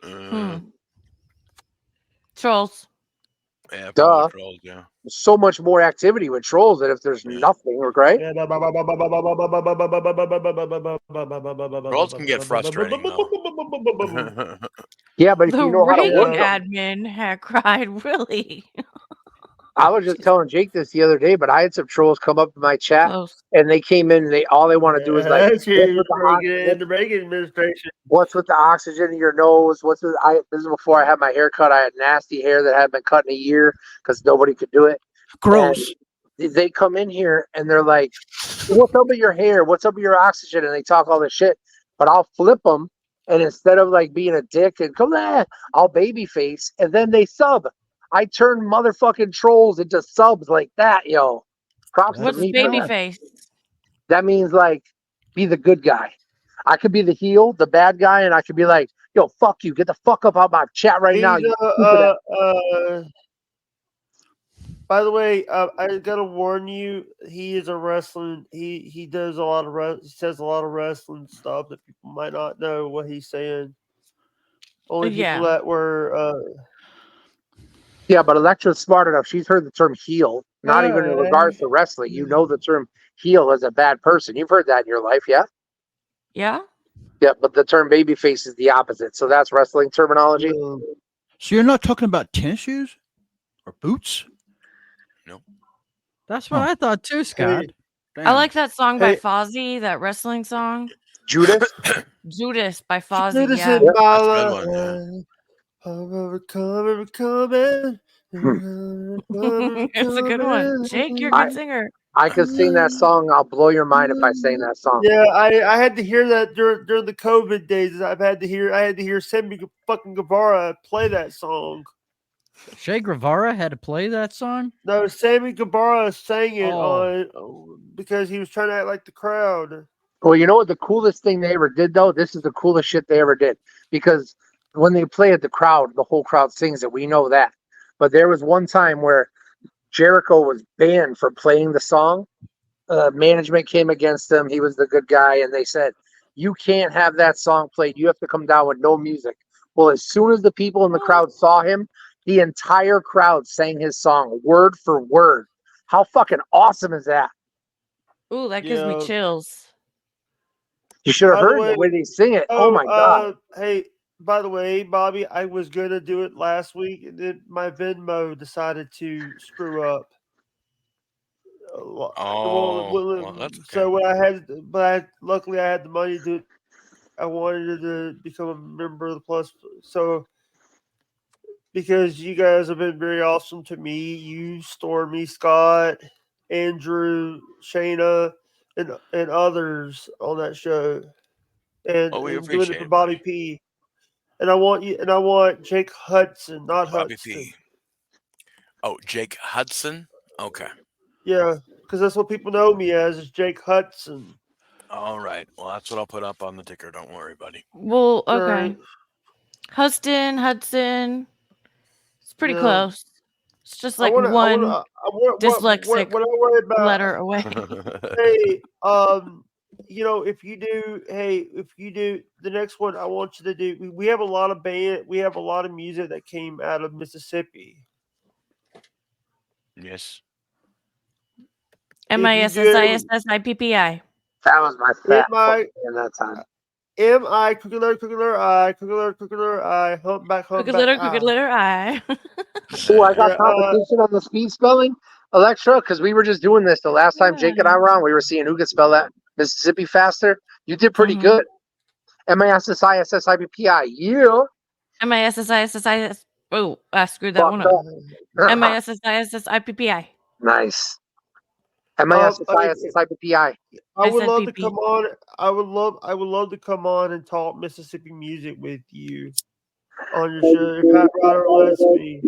Mm. Trolls. Yeah, Duh. probably trolls. Yeah. So much more activity with trolls than if there's nothing, right? Yeah. Trolls can get frustrating though. Yeah, but if The you know how to work Reagan them. admin had cried, really? I was just telling Jake this the other day, but I had some trolls come up in my chat Close. and they came in and all they want to do is like, That's what's you, with the Reagan, the Reagan administration. what's with the oxygen in your nose? What's with this is before I had my hair cut. I had nasty hair that hadn't been cut in a year because nobody could do it. Gross. And they come in here and they're like, what's up with your hair? What's up with your oxygen? And they talk all this shit. But I'll flip them, and instead of like being a dick and come there, I'll baby face, and then they sub. I turn motherfucking trolls into subs like that, yo. Props to What's me for that. babyface? That means like be the good guy. I could be the heel, the bad guy, and I could be like, yo, fuck you. Get the fuck up out my chat right now. You stupid By the way, I gotta warn you. He is a wrestling. He does a lot of he says a lot of wrestling stuff that people might not know what he's saying. Only people that were. Yeah, but Electra's smart enough. She's heard the term heel, not even in regards to wrestling. You know the term heel as a bad person. You've heard that in your life, yeah? Yeah. Yeah, but the term babyface is the opposite. So that's wrestling terminology. So you're not talking about tennis shoes or boots? No. That's what I thought too, Scott. I like that song by Fozzy, that wrestling song. Judas? Judas by Fozzy. Judas Yeah. and That's It's a good one. Jake, you're a good singer. I could sing that song. I'll blow your mind if I sang that song. Yeah, I had to hear that during the COVID days. I had to hear Sammy fucking Guevara play that song. Che Guevara had to play that song? No, Sammy Guevara sang it on because he was trying to act like the crowd. Well, you know what the coolest thing they ever did, though? This is the coolest shit they ever did. Because when they play at the crowd, the whole crowd sings it. We know that. But there was one time where Jericho was banned for playing the song. Management came against him. He was the good guy. And they said, you can't have that song played. You have to come down with no music. Well, as soon as the people in the crowd saw him, the entire crowd sang his song word for word. How fucking awesome is that? Ooh, that gives me chills. You should have heard the way they sing it. Oh my God. Hey, by the way, Bobby, I was going to do it last week, and then my Venmo decided to screw up. Well, that's okay. So luckily I had the money to. I wanted to become a member of the Plus. So because you guys have been very awesome to me, you, Stormy, Scott, Andrew, Shayna, and others on that show, and doing it for Bobby P. And I want Jake Hudson, not Bobby Hudson. P. Oh, Jake Hudson. Okay. Yeah, because that's what people know me as is Jake Hudson. All right. Well, that's what I'll put up on the ticker. Don't worry, buddy. Well, okay. Hudson. It's pretty close. It's just like one dyslexic letter away. Hey, if you do the next one, I want you to do. We have a lot of we have a lot of music that came out of Mississippi. Yes. MISSISSIPPI. That was my fat in that time. M-I, crooked letter I, humpback, crooked letter I. Oh, I got competition on the speed spelling, Electra, because we were just doing this the last time Jake and I were on. We were seeing who could spell that Mississippi faster. You did pretty good. MISSISSIPPI. You. MISSISSIS. Oh, I screwed that one up. MISSISSIPPI. Nice. MISSISSIPPI. I would love to come on. I would love to come on and talk Mississippi music with you on your show if Pat Ryder lets me.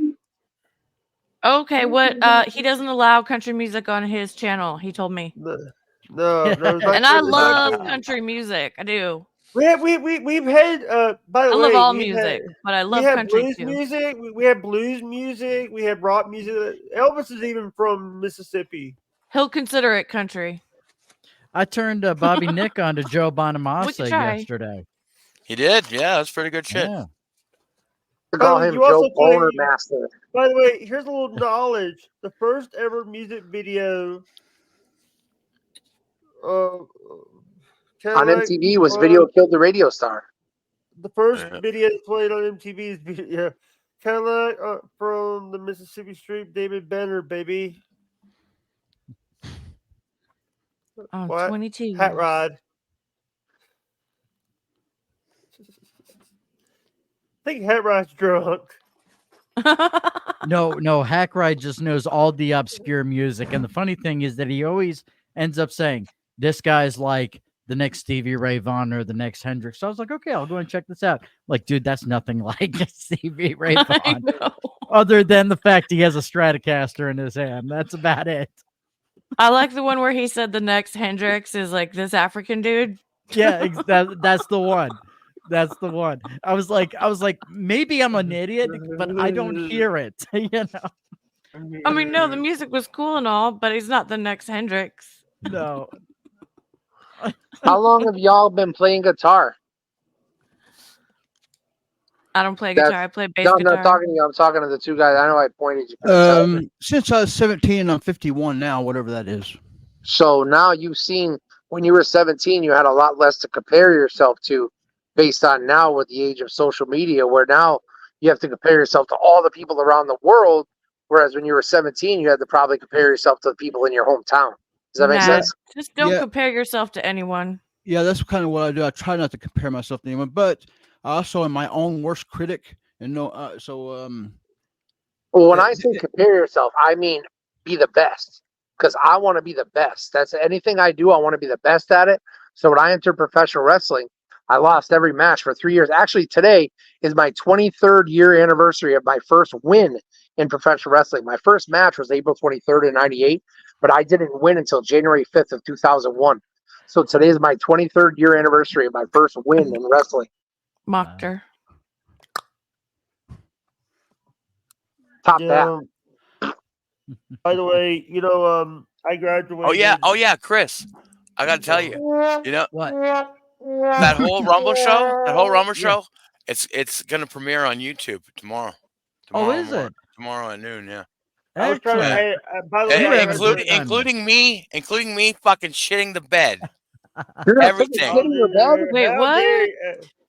Okay, what? He doesn't allow country music on his channel. He told me. No, and I love country music. I do. We've had. By the way, I love all music, but I love country blues too. music. We have blues music. We have rock music. Elvis is even from Mississippi. He'll consider it country. I turned Bobby Nick onto Joe Bonamassa yesterday. He did? Yeah, that's pretty good shit. Yeah. Call him Joe Boner Master. By the way, here's a little knowledge. The first ever music video On Cadillac MTV was Video Killed the Radio Star. the first video played on MTV is Cadillac from the Mississippi Street, David Benner, baby. Oh, What? 22. Hat Rod. I think Hat Rod's drunk. No, Hack Ride just knows all the obscure music. And the funny thing is that he always ends up saying, this guy's like the next Stevie Ray Vaughan or the next Hendrix. So I was like, okay, I'll go and check this out. Like, dude, that's nothing like Stevie Ray I Vaughan. know. Other than the fact he has a Stratocaster in his hand. That's about it. I like the one where he said the next Hendrix is like this African dude. Yeah, that's the one. That's the one. I was like, maybe I'm an idiot, but I don't hear it. You know? I mean, no, the music was cool and all, but he's not the next Hendrix. No. How long have y'all been playing guitar? I don't play That's- guitar. I play bass No, I'm guitar. not talking to you. I'm talking to the two guys. I know I pointed you. Since I was 17, I'm 51 now, whatever that is. So now you've seen when you were 17, you had a lot less to compare yourself to based on now with the age of social media, where now you have to compare yourself to all the people around the world. Whereas when you were 17, you had to probably compare yourself to the people in your hometown. Does that make Nah, sense? Just don't Yeah. compare yourself to anyone. Yeah, that's kind of what I do. I try not to compare myself to anyone, but I also am my own worst critic. And Well, when I say compare yourself, I mean be the best, because I want to be the best. That's anything I do. I want to be the best at it. So when I entered professional wrestling, I lost every match for 3 years. Actually, today is my 23rd year anniversary of my first win in professional wrestling. My first match was April 23rd in 98, but I didn't win until January 5th of 2001. So today is my 23rd year anniversary of my first win in wrestling. Mocked Top that. By the way, I graduated. Oh yeah, Chris. I gotta tell you, What? that whole Rumble show, it's gonna premiere on YouTube tomorrow. Oh, is it? Tomorrow at noon, yeah. I was trying to. Excellent. By the way, And I including me fucking shitting the bed. You're not Everything. shitting in your bed? Wait, How what? dare you.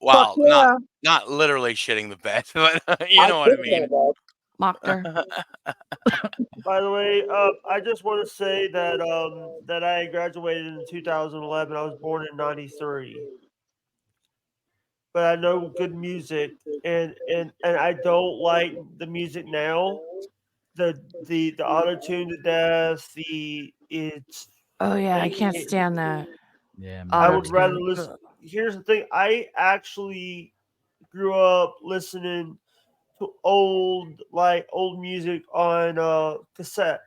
Wow, Fuck yeah. not literally shitting the bed, but you know what I mean. Mocked By the way, I just want to say that I graduated in 2011. I was born in '93, but I know good music, and I don't like the music now. The auto tune to death. Oh yeah, I can't stand that. Yeah, I man. would rather listen. Here's the thing. I actually grew up listening to old music on cassette.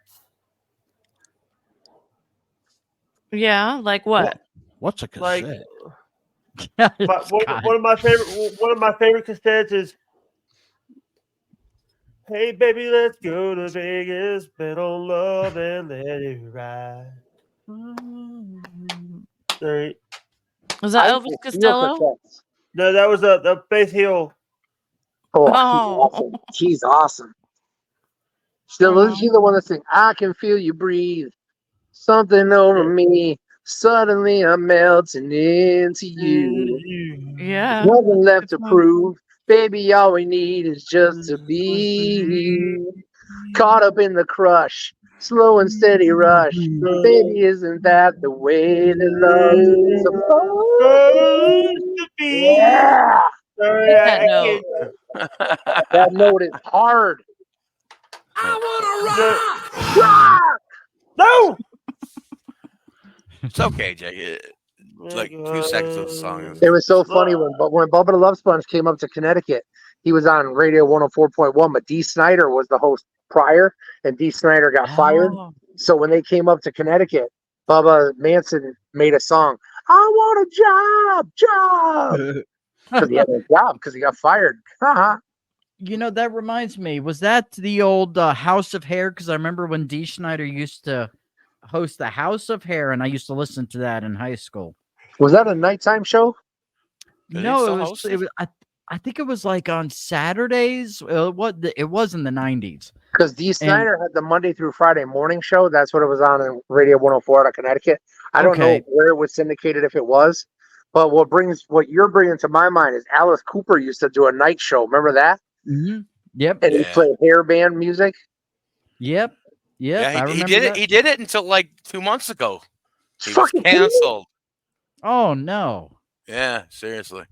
Yeah, like what? what's a Like cassette? but one of my favorite cassettes is "Hey baby, let's go to Vegas, bet on love and let it ride." Right. Was that I Elvis can feel Costello? cassettes. No, that was the Faith Hill. Oh, she's awesome. Still, she's the one that sings, "I can feel you breathe, something over me. Suddenly I'm melting into you. Yeah. Nothing left to Good one. prove. Baby, all we need is just to be caught up in the crush. Slow and steady rush. Baby, isn't that the way that love's supposed Supposed to be. Yeah. Sorry, Hit that I note. can't. That note is hard. No. It's okay, Jay. It's like 2 seconds of the song. It was so funny when Bubba the Love Sponge came up to Connecticut. He was on Radio 104.1, but Dee Snider was the host prior, and Dee Snider got fired. Oh. So when they came up to Connecticut, Bubba Manson made a song. I want a job. Because he had a job because he got fired. You know, that reminds me. Was that the old House of Hair? Because I remember when Dee Snider used to host the House of Hair, and I used to listen to that in high school. Was that a nighttime show? Did he No, still it was. host It it? was. I think it was like on Saturdays. It was in the 90s. Because Dee Snyder had the Monday through Friday morning show. That's what it was on in Radio 104 out of Connecticut. I don't know Okay. where it was syndicated if it was. But what you're bringing to my mind is Alice Cooper used to do a night show. Remember that? Mm-hmm. Yep. And he played hair band music. Yep. Yeah, I remember he did that. it. He did it until like 2 months ago. It's He was fucking kidding me? canceled. Oh no. Yeah, seriously.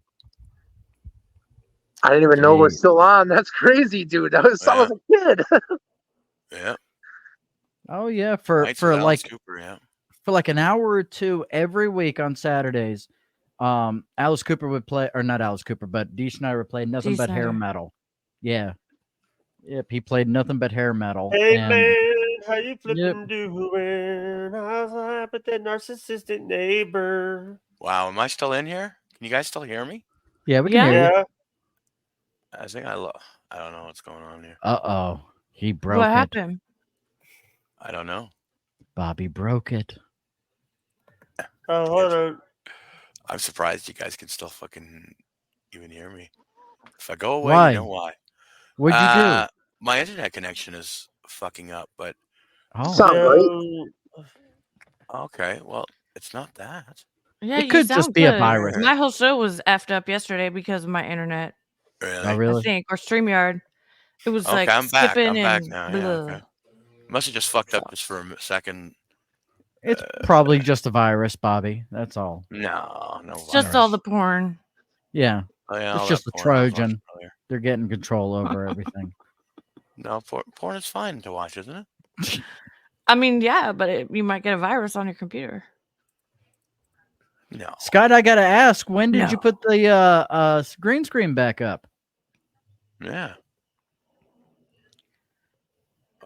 I didn't even know it was Jeez. still on. That's crazy, dude. I was a kid. Yeah. Oh yeah, for Nights with Alice like Cooper, yeah. for like an hour or two every week on Saturdays. Alice Cooper would play, or not Alice Cooper, but Dee Snider would play nothing Dee but hair Snider. metal. Yeah. Yep, he played nothing but hair metal. Hey and man, how you flipping doing? How's life with that narcissistic neighbor? Wow, am I still in here? Can you guys still hear me? yeah, we can hear you. Yeah. I think I don't know what's going on here. Uh-oh. He broke What it. happened? I don't know. Bobby broke it. Oh, hold on. I'm surprised you guys can still fucking even hear me. If I go away, Why? you know why. What'd you do? My internet connection is fucking up, but Oh, Sound great. Yo, okay, well, it's not that. Yeah, It you could just sound be a good. virus. My whole show was effed up yesterday because of my internet. Really? Oh, I really? think, or StreamYard. It was Okay, like I'm back. skipping I'm back and now. blah. Yeah, okay. Must have just fucked up just for a second. It's probably just a virus, Bobby. That's all. No It's virus. just all the porn. Yeah. Oh, yeah, It's all just that a porn I was watching Trojan. earlier. They're getting control over everything. No, porn is fine to watch, isn't it? I mean, yeah, but you might get a virus on your computer. No. Scott, I gotta ask, when did you No. put the green screen back up? Yeah.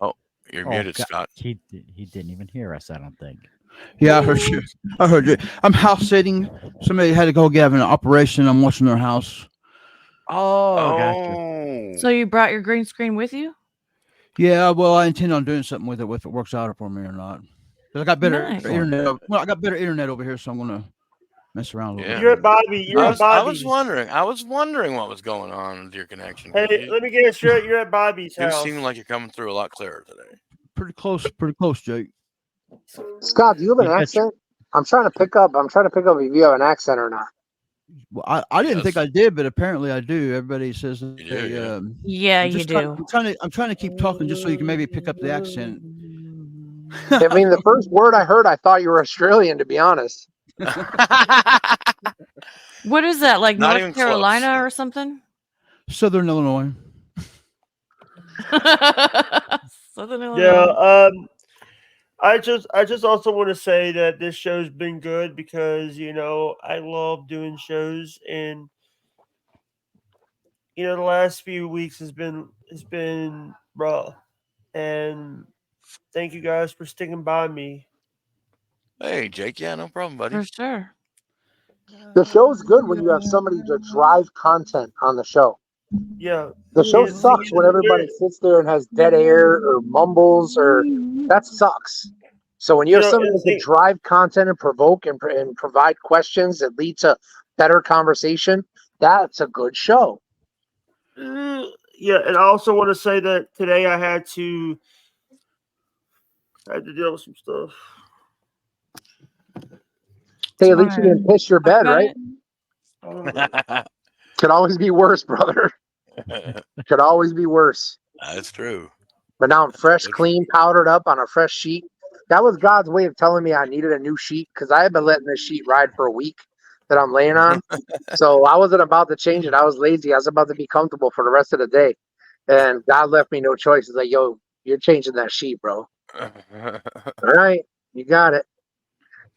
Oh, you're Oh, muted, God. Scott. He didn't even hear us, I don't think. Yeah, I heard you. I heard you. I'm house sitting. Somebody had to go get an operation. I'm watching their house. Oh, gotcha. So you brought your green screen with you? Yeah, well, I intend on doing something with it if it works out for me or not. 'Cause I got better Nice. internet. Well, I got better internet over here, so I'm gonna mess around a little Yeah. you're bit. at Bobby. You're at I was Bobby's. wondering what was going on with your connection. 'cause Hey, let me get it straight. You're at Bobby's You house. seem like you're coming through a lot clearer today. Pretty close, Jake. Scott, do you have an You got accent? I'm trying to pick up if you have an accent or not. Well, I didn't think Yes. I did, but apparently I do. Everybody says that You do, yeah. Yeah, I'm you just do. I'm trying to keep talking just so you can maybe pick up the accent. I mean, the first word I heard, I thought you were Australian, to be honest. What is that, like Not even North Carolina close. or something? Southern Illinois. Southern Illinois. Yeah. I just also want to say that this show's been good because I love doing shows, and the last few weeks has been rough, and thank you guys for sticking by me. Hey, Jake. Yeah, no problem, buddy. For sure. The show's good when you have somebody to drive content on the show. Yeah. The show Yeah, sucks when everybody sits there and has dead air or mumbles, or that sucks. So when you have somebody that can drive content and provoke and provide questions that lead to better conversation, that's a good show. Yeah, and I also want to say that today I had to deal with some stuff. Hey, at least you didn't piss your bed, right? Could always be worse, brother. Could always be worse. That's true. But now I'm fresh, clean, powdered up on a fresh sheet. That was God's way of telling me I needed a new sheet, because I had been letting this sheet ride for a week that I'm laying on. So I wasn't about to change it. I was lazy. I was about to be comfortable for the rest of the day. And God left me no choice. He's like, yo, you're changing that sheet, bro. All right, you got it.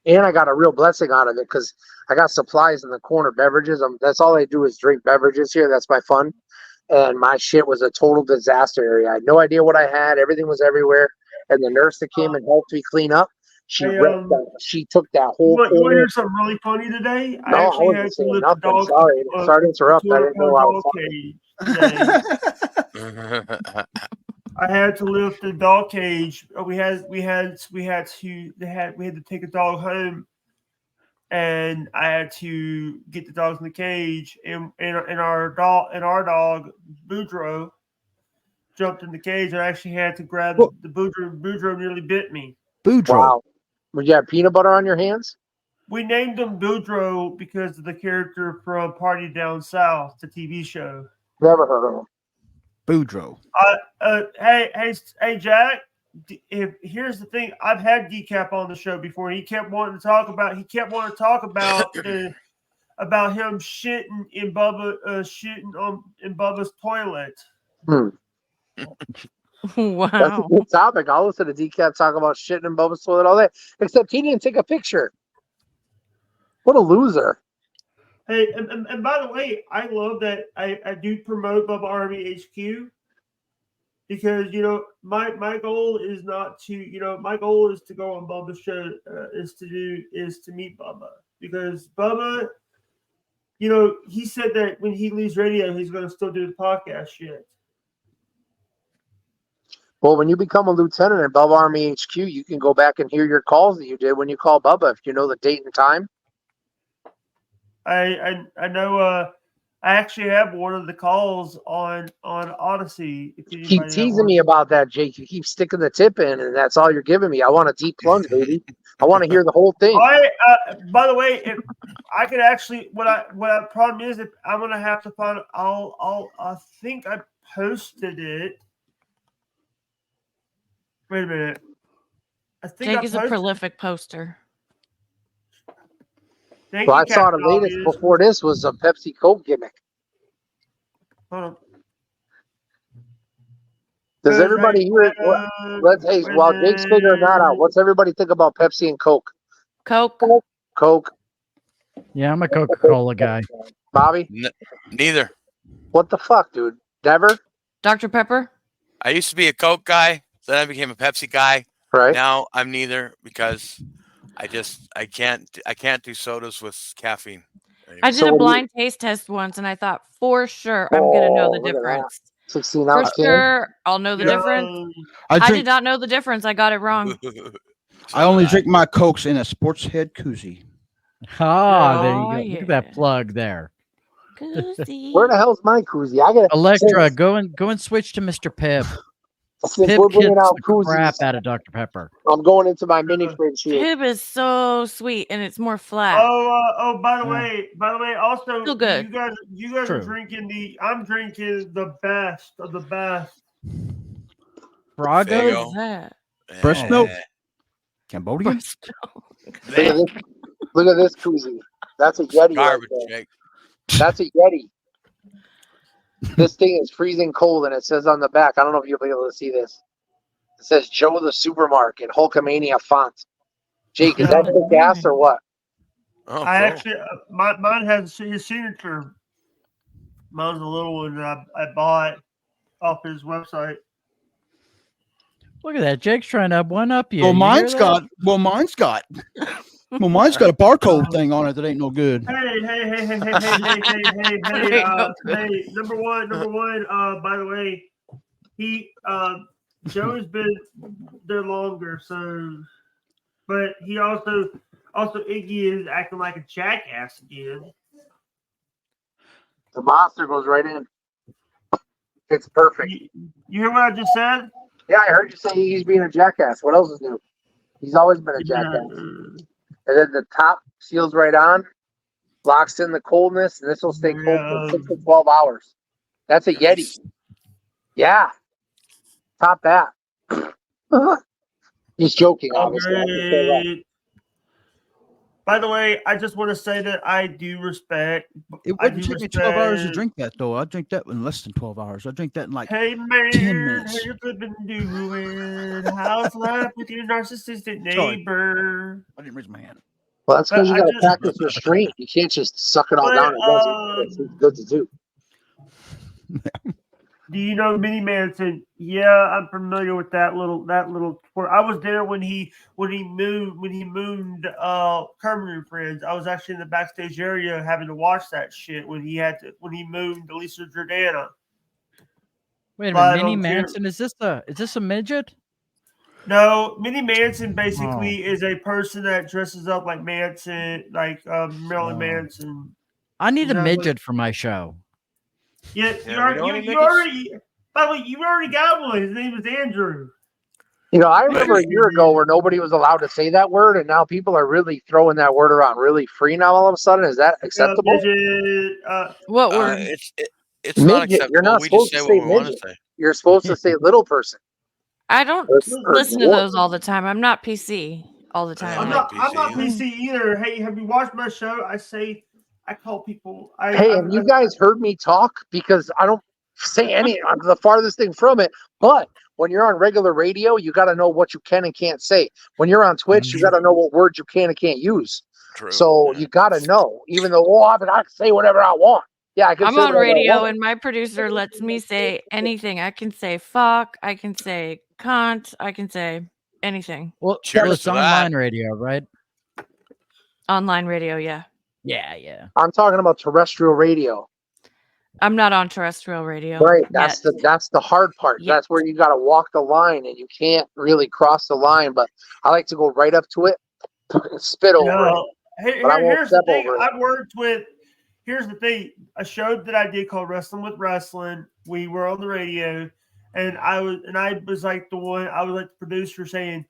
And I got a real blessing out of it because I got supplies in the corner, beverages. That's all I do is drink beverages here. That's my fun. And my shit was a total disaster area. I had no idea what I had. Everything was everywhere. And the nurse that came and helped me clean up, she took that whole. You want to hear something really funny today? No, I actually wasn't had to saying lift nothing. the dog. Sorry to interrupt. I didn't know I was today. I had to lift the dog cage. We had to take a dog home, and I had to get the dogs in the cage, and our dog Boudreaux jumped in the cage. I actually had to grab the Boudreaux. Boudreaux nearly bit me. Boudreaux. Wow. Would you have peanut butter on your hands? We named him Boudreaux because of the character from Party Down South, the TV show. Never heard of him. Boudreaux. Hey, Jack. Here's the thing. I've had Decap on the show before, and he kept wanting to talk about about him shitting in Bubba's toilet. Wow. That's a good topic. I'll listen to Decap talk about shitting in Bubba's toilet all day. Except he didn't take a picture. What a loser. Hey, and by the way, I love that I do promote Bubba Army HQ because my goal is not to my goal is to go on Bubba's show is to meet Bubba, because Bubba, he said that when he leaves radio he's going to still do the podcast shit. Well, when you become a lieutenant in Bubba Army HQ, you can go back and hear your calls that you did when you call Bubba, if you know the date and time. I know. I actually have one of the calls on Odyssey. Keep teasing me about that, Jake. You keep sticking the tip in, and that's all you're giving me. I want a deep plunge, baby. I want to hear the whole thing. By the way, if I could actually, what problem is, if I'm gonna have to find, I think I posted it. Wait a minute. I think Jake is a prolific poster. Well, I saw the latest before this was a Pepsi Coke gimmick. Hold on. Does everybody hear it? While Jake's figuring that out, what's everybody think about Pepsi and Coke? Coke. Yeah, I'm a Coca-Cola guy. Bobby? Neither. What the fuck, dude? Never? Dr. Pepper? I used to be a Coke guy, then I became a Pepsi guy. Right. Now I'm neither, because I can't do sodas with caffeine anymore. I did a blind taste test once, and I thought for sure I'm gonna know the difference. 16 ounce for sure, I'll know the difference. I did not know the difference. I got it wrong. I only drink my Cokes in a Sports Head koozie. There you go. Yeah. Look at that plug there. Koozie. Where the hell's my koozie? I got Electra. Go and switch to Mr. Pibb. Since we're bringing out koozies, crap out of Dr. Pepper. I'm going into my mini fridge here. Pibb is so sweet, and it's more flat. By the way, also still good. You guys are drinking I'm drinking the best of the best. Brago? What is that? Breast milk. Cambodian. Look at this koozie. That's a Yeti. Garbage, right there. Jake. That's a Yeti. This thing is freezing cold, and it says on the back, I don't know if you'll be able to see this. It says Joe the Supermarket in Hulkamania font. Jake, is that for gas or what? Oh, I cool. actually, mine has his signature. Mine's a little one that I bought off his website. Look at that. Jake's trying to one up you. Well, You mine's hear got. that? Well, mine's got. Well, mine's got a barcode thing on it that ain't no good. Hey! Number one. By the way, Joe's been there longer, so, but he also Iggy is acting like a jackass again. The monster goes right in. It's perfect. You hear what I just said? Yeah, I heard you say he's being a jackass. What else is new? He's always been a jackass. And then the top seals right on, locks in the coldness, and this will stay cold for 6 to 12 hours. That's a Yeti. Yeah. Top that. He's joking, obviously. By the way, I just want to say that I do respect. It wouldn't take me 12 hours to drink that, though. I'd drink that in less than 12 hours. I'd drink that in like 10 minutes. How you been doing? How's life with your narcissistic neighbor? I didn't raise my hand. Well, that's because you got to practice restraint. You can't just suck it all down. It's good to do. Do you know Mini Manson? Yeah, I'm familiar with that little. I was there when he mooned Kermit and Friends. I was actually in the backstage area having to watch that shit when he mooned Lisa Jordana. Wait a minute, Mini Manson, is this a midget? No, Mini Manson Oh. basically is a person that dresses up like Manson, like Marilyn Oh. Manson. I need a Exactly. midget for my show. Yeah, Yeah, we don't need you midgets. already. By the way, you already got one. His name is Andrew. You know, I remember a year ago where nobody was allowed to say that word, and now people are really throwing that word around really free now all of a sudden. Is that acceptable? Midget, What word? It's not Midget. You're acceptable. not We just supposed say to what say we want to midget. say. You're supposed to say little person. I don't Or listen to dwarf. those all the time. I'm not PC all the Yeah, time. I'm not not. I'm not PC PC either. Hey, have you watched my show? I call people. Hey, have you guys heard me talk? Because I don't say any. I'm the farthest thing from it. But when you're on regular radio, you got to know what you can and can't say. When you're on Twitch, you got to know what words you can and can't use. True. So Yeah. you got to know. Even though, I can say whatever I want. Yeah, I can I'm say on whatever I radio want. and my producer lets me say anything. I can say fuck, I can say cunt, I can say anything. Well, Cheers it's to that. online radio, right? Online radio, yeah. Yeah. I'm talking about terrestrial radio. I'm not on terrestrial radio. Right. Yet. That's the hard part. Yeah. That's where you got to walk the line, and you can't really cross the line. But I like to go right up to it, spit over it. But I won't Here's the step thing. over it. I've worked with. Here's the thing. A show that I did called Wrestling with Wrestling. We were on the radio, and I was like the one. I was like the producer saying,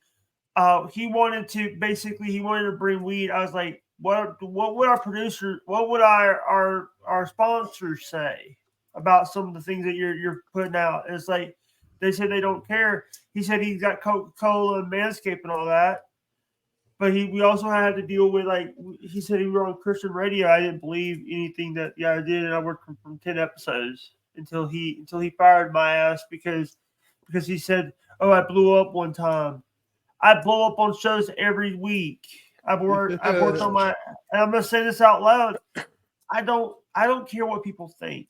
he wanted to bring weed. I was like, what would our producer, what would our sponsors say about some of the things that you're putting out? And it's like they said they don't care. He said he's got Coca-Cola and Manscaped and all that. But we also had to deal with, like, he said he was on Christian radio. I didn't believe anything that I did, and I worked from 10 episodes until he fired my ass because he said, "Oh, I blew up one time." I blow up on shows every week. I've worked on my, and I'm gonna say this out loud. I don't care what people think.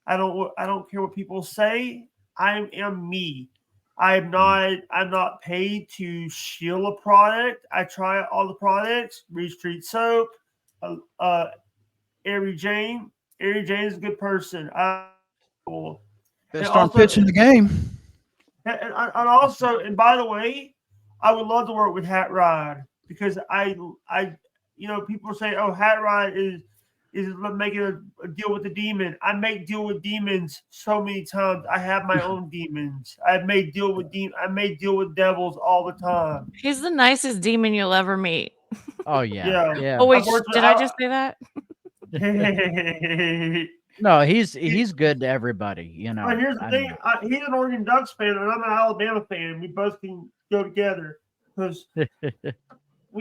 I don't care what people say. I am me. I'm not paid to shill a product. I try all the products. Reed Street Soap, Ari Jane. Ari Jane is a good person. Best arm pitch in the game. And also, and by the way, I would love to work with Hat Rod because people say, "Oh, Hat Rod is making a deal with the demon." I make deal with demons so many times. I have my own demons. I made deal with devils all the time. He's the nicest demon you'll ever meet. Oh yeah. Oh wait, did I just say that? No, he's good to everybody, you know. But here's the thing: he's an Oregon Ducks fan, and I'm an Alabama fan. We both can go together because we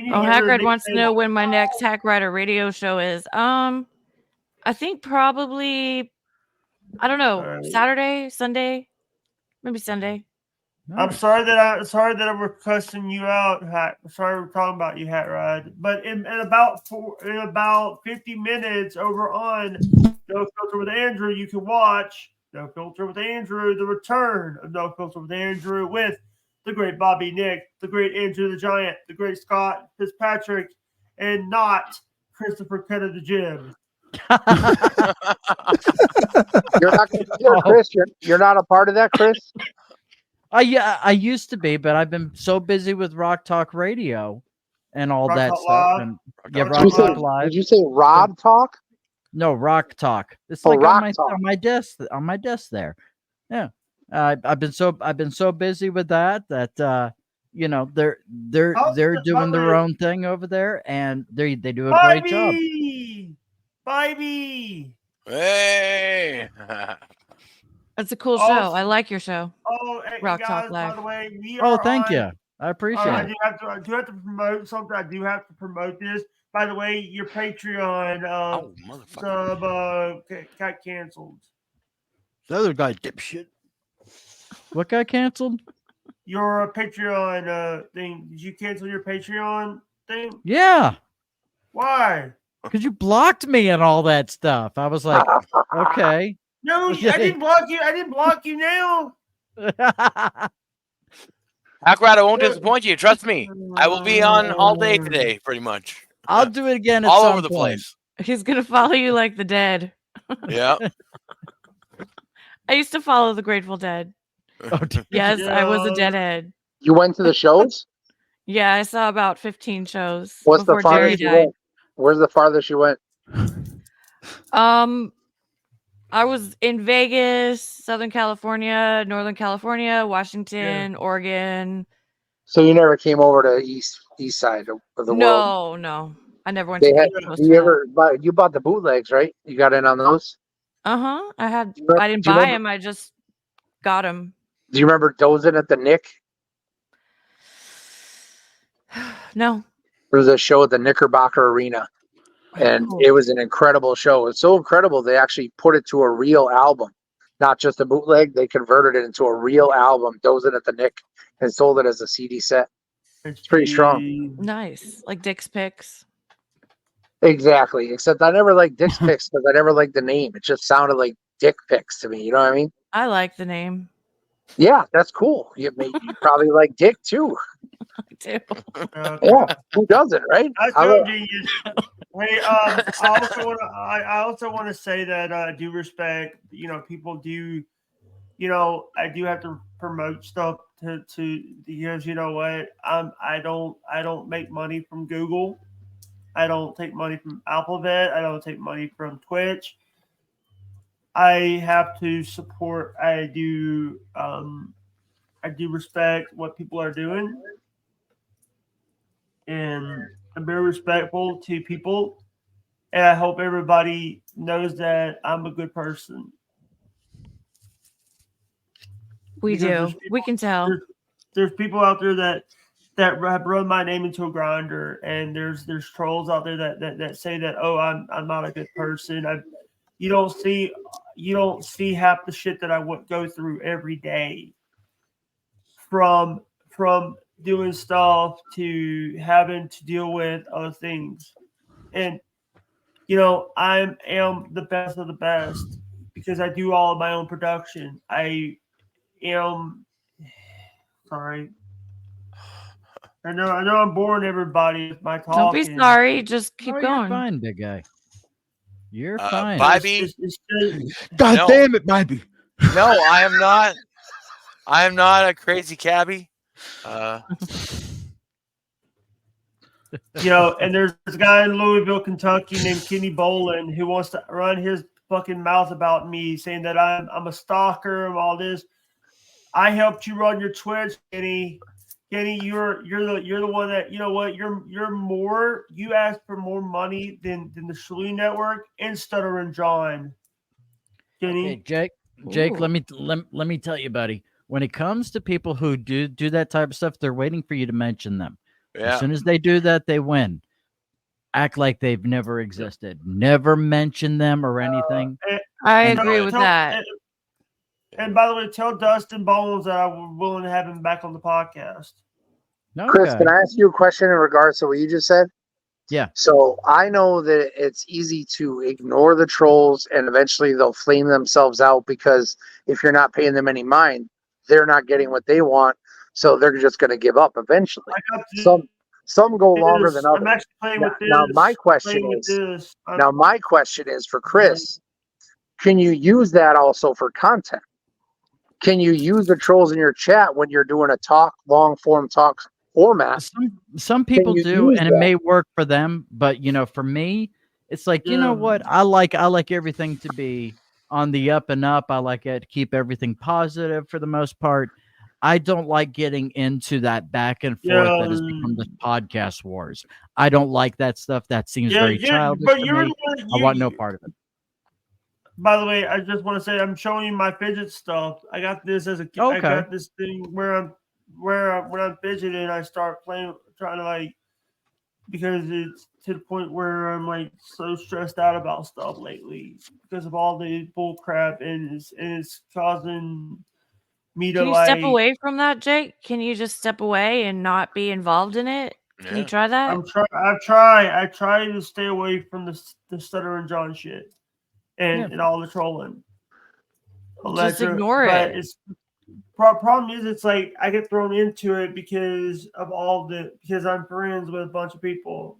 need. Oh, to get rid of Hackred Nick wants to Saban. know when my next Hack Rider radio show is. I think probably, I don't know, All right. Saturday, Sunday, maybe Sunday. I'm sorry that I was cussing you out, Hat. I'm sorry we're talking about you, Hat Rod. But in about 50 minutes over on No Filter with Andrew, you can watch No Filter with Andrew, the return of No Filter with Andrew with the great Bobby Nick, the great Andrew the Giant, the great Scott Fitzpatrick, and not Christopher Cutter the Jim. You're not going to be there, Chris. You're not a part of that, Chris. I used to be, but I've been so busy with Rock Talk Radio and all Rock that Talk stuff. Live? And Rock Rock Talk Live. Did you say Rod Talk? No, Rock Talk. It's Oh, like Rock on my Talk. on my desk there. Yeah. I've been so busy with that you know, they're doing their own thing over there, and they do a great job. Bybee! Hey. It's a cool Oh, show. I like your show. Oh, hey, Rock guys, Talk by Live. the way, we Oh, are thank on- you. I appreciate I it. do have to promote something. I do have to promote this. By the way, your Patreon sub got canceled. The other guy, dipshit. What got canceled? Your Patreon thing. Did you cancel your Patreon thing? Yeah, Why? because you blocked me and all that stuff. I was like, okay. No, I didn't block you. I didn't block you now. Hackrat, I won't disappoint you. Trust me. I will be on all day today, pretty much. I'll do it again at all some over the point. place. He's gonna follow you like the Dead. Yeah. I used to follow the Grateful Dead. Oh, Yes, I was a Yeah. deadhead. You went to the shows? Yeah, I saw about 15 shows What's the before Jerry farthest you died. went? Where's the farthest you went? I was in Vegas, Southern California, Northern California, Washington, Oregon. So you never came over to east side of the world? No. I never went They to the had. East Coast Do for you that. ever? You bought the bootlegs, right? You got in on those. Uh-huh. I Do you, didn't do you buy remember? them. I just got them. Do you remember dozing at the Nick? No. There was a show at the Knickerbocker Arena, and Cool. it was an incredible show. It's so incredible they actually put it to a real album, not just a bootleg. They converted it into a real album, Dozing at the Nick, and sold it as a CD set. It's pretty strong. Nice. Like Dick's Picks. Exactly. Except I never liked Dick's Picks because I never liked the name. It just sounded like Dick Picks to me. You know what I mean? I like the name. Yeah, that's cool. You probably like Dick too. I do. Yeah, who doesn't, right? That's I so love- genius. Hey, I also want to say that I do respect. People do. I do have to promote stuff to because you know what? I don't make money from Google. I don't take money from Alphabet. I don't take money from Twitch. I have to support. I do respect what people are doing, and I'm very respectful to people. And I hope everybody knows that I'm a good person. We Because there's do. We can tell. There's people out there that have run my name into a grinder, and there's trolls out there that say that, oh, I'm not a good person. You don't see half the shit that I would go through every day, from doing stuff to having to deal with other things. And I am the best of the best because I do all of my own production. I am sorry. I know I'm boring everybody with my talking. Don't be sorry. Just keep You're going. fine, big guy. You're fine. Bobby. God No. damn it, Bobby. No, I am not. I am not a crazy cabbie. And there's this guy in Louisville, Kentucky named Kenny Bolin who wants to run his fucking mouth about me, saying that I'm a stalker and all this. I helped you run your Twitch, Kenny. Kenny, you're the one that, you know what, you asked for more money than the Shalou Network and Stutter and John. Kenny. Okay, Jake, let me tell you, buddy. When it comes to people who do that type of stuff, they're waiting for you to mention them. Yeah. As soon as they do that, they win. Act like they've never existed. Never mention them or anything. I agree with that. And by the way, tell Dustin Bones that I'm willing to have him back on the podcast. Okay. Chris, can I ask you a question in regards to what you just said? Yeah. So I know that it's easy to ignore the trolls and eventually they'll flame themselves out because if you're not paying them any mind, they're not getting what they want. So they're just going to give up eventually. Some go longer than others. I'm actually playing with this. Now my question is for Chris, can you use that also for content? Can you use the trolls in your chat when you're doing a long form talk format? Some people do, and it may work for them, but for me, it's like, you know what? I like everything to be on the up and up. I like it to keep everything positive for the most part. I don't like getting into that back and forth that has become the podcast wars. I don't like that stuff. That seems very childish to me. I want no part of it. By the way, I just want to say I'm showing you my fidget stuff. I got this as a kid. Okay. I got this thing when I'm fidgeting, I start trying to because it's to the point where I'm so stressed out about stuff lately because of all the bull crap and it's causing me to Can you step away from that, Jake? Can you just step away and not be involved in it? Can you try that? I try to stay away from the Stutter and John shit and all the trolling. Just ignore it. It's problem is it's like I get thrown into it because I'm friends with a bunch of people.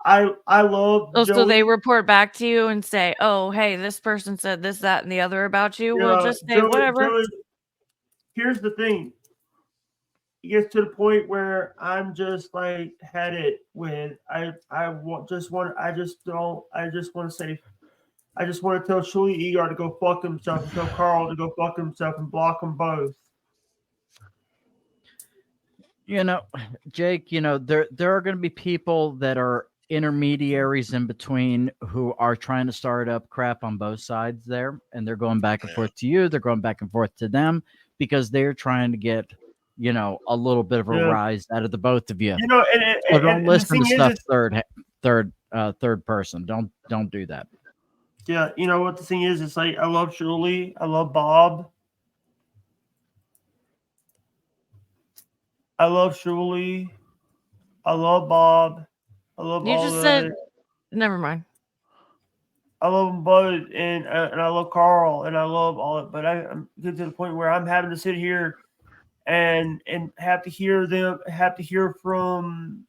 I love. So they report back to you and say, "Oh, hey, this person said this, that, and the other about you." We'll just say whatever. Here's the thing. it gets to the point where I'm just like had it with just want to say I just want to tell Shuli Egar to go fuck himself and tell Carl to go fuck himself and block them both. Jake, there are going to be people that are intermediaries in between who are trying to start up crap on both sides there, and they're going back and forth to you. They're going back and forth to them because they're trying to get, a little bit of a rise out of the both of you. So don't listen to stuff third person. Don't do that. Yeah, you know what the thing is? It's like I love Shuli, I love Bob. I love Shuli. I love Bob. I love You all just of said, it. never mind. I love them both, and I love Carl, and I love all it. But I'm get to the point where I'm having to sit here and have to hear from.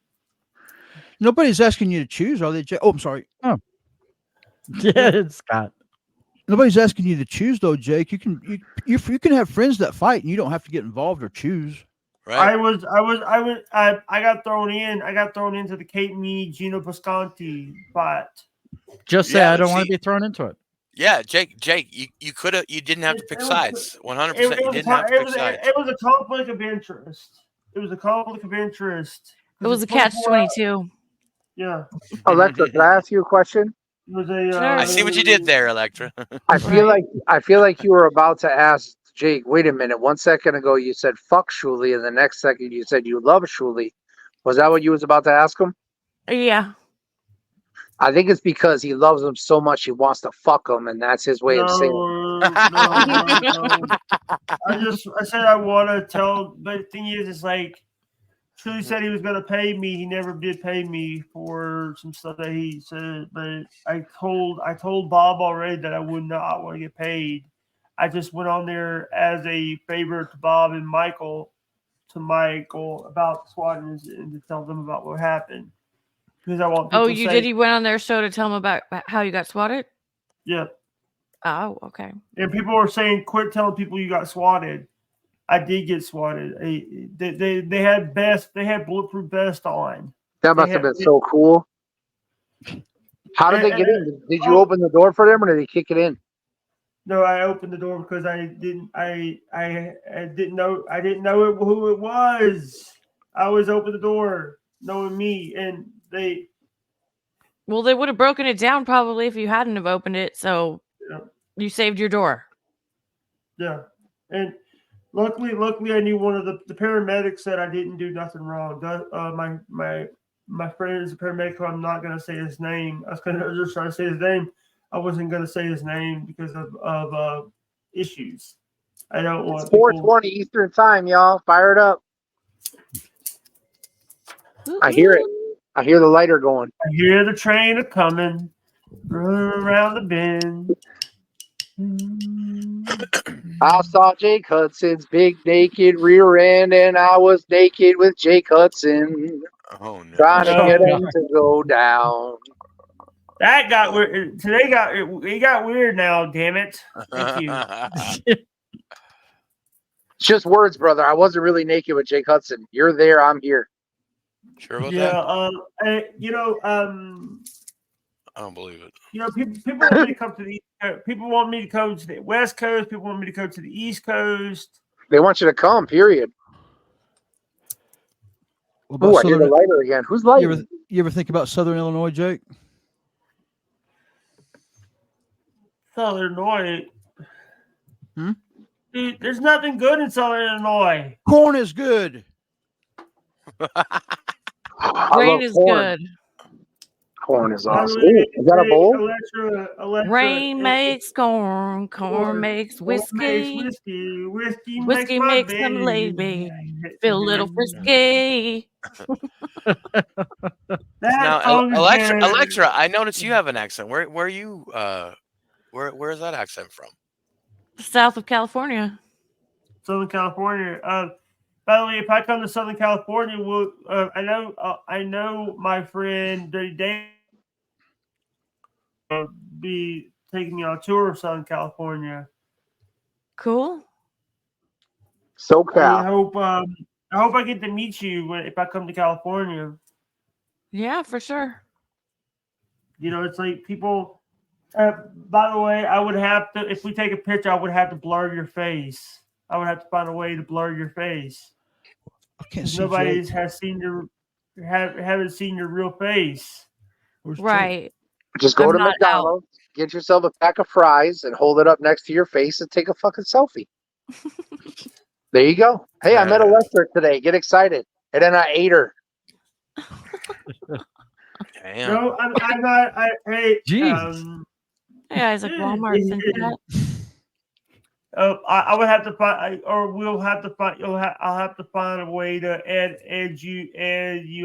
Nobody's asking you to choose, are they? Oh, I'm sorry. Oh, yeah, Scott. Nobody's asking you to choose, though, Jake. You can have friends that fight, and you don't have to get involved or choose. Right. I got thrown in. I got thrown into the Kate Me Gino Pascanti fight. Just say I don't want to be thrown into it. Yeah, Jake, you didn't have to pick sides. 100%. You didn't have to pick sides. It was a conflict of interest. It was a catch-22. Yeah. Alexa, can I ask you a question? It was a. Sure. I see what you did there, Electra. I feel like you were about to ask Jake. Wait a minute. 1 second ago you said fuck Shuli, and the next second you said you love Shuli. Was that what you was about to ask him? Yeah. I think it's because he loves him so much he wants to fuck him, and that's his way of saying. No. I said I want to tell, but the thing is, it's like Shuli said he was going to pay me. He never did pay me for some stuff that he said, but I told Bob already that I would not want to get paid. I just went on there as a favor to Bob and Michael about swatting and to tell them about what happened. Because I want people Oh, you did? You went on their show to tell them about how you got swatted? Yeah. Oh, okay. And people were saying, quit telling people you got swatted. I did get swatted. They had bulletproof vest on. That must have been so cool. How did they get in? Did you open the door for them, or did they kick it in? No, I opened the door because I didn't know who it was. I always open the door knowing me, and they would have broken it down probably if you hadn't have opened it. So you saved your door. Yeah, and luckily, I knew one of the paramedics said I didn't do nothing wrong. My friend is a paramedic. I'm not going to say his name. I was going to just try to say his name. I wasn't going to say his name because of issues. I don't want. It's 4:20 Eastern time, y'all. Fire it up. I hear it. I hear the lighter going. I hear the train a coming, running around the bend. I saw Jake Hudson's big naked rear end, and I was naked with Jake Hudson. Oh no! Trying to get him to go down. That got weird. It got weird now. Damn it! Thank you. It's just words, brother. I wasn't really naked with Jake Hudson. You're there. I'm here. Sure about that? I don't believe it. People want me to come to the people want me to come to the West Coast. People want me to go to the East Coast. They want you to come. Period. Oh, I hear the lighter again. Who's lighting? You ever think about Southern Illinois, Jake? Southern Illinois. Dude, there's nothing good in Southern Illinois. Corn is good. Rain is good. Corn is awesome. Ooh, is that a bowl? Electra, Rain makes corn. Corn makes whiskey. Whiskey makes them lady feel a little frisky. Now, Electra, I noticed you have an accent. Where are you? Where is that accent from? South of California. Southern California. By the way, if I come to Southern California, I know my friend Dirty Dave will be taking me on a tour of Southern California. Cool. SoCal. I hope I hope I get to meet you if I come to California. Yeah, for sure. You know, it's like people. By the way, I would have to, if we take a picture, I would have to blur your face. I would have to find a way to blur your face. I can't Because see nobody Jake. has seen haven't seen your real face. Where's Jake? Right. Just go I'm to not out. McDonald's, get yourself a pack of fries, and hold it up next to your face and take a fucking selfie. There you go. Hey, I met Electra today. Get excited. And then I ate her. Damn. No, I'm not. Hey, Jeez. Hey, Isaac Walmart sent you that. I would have to find, or we'll have to find. I'll have to find a way to add you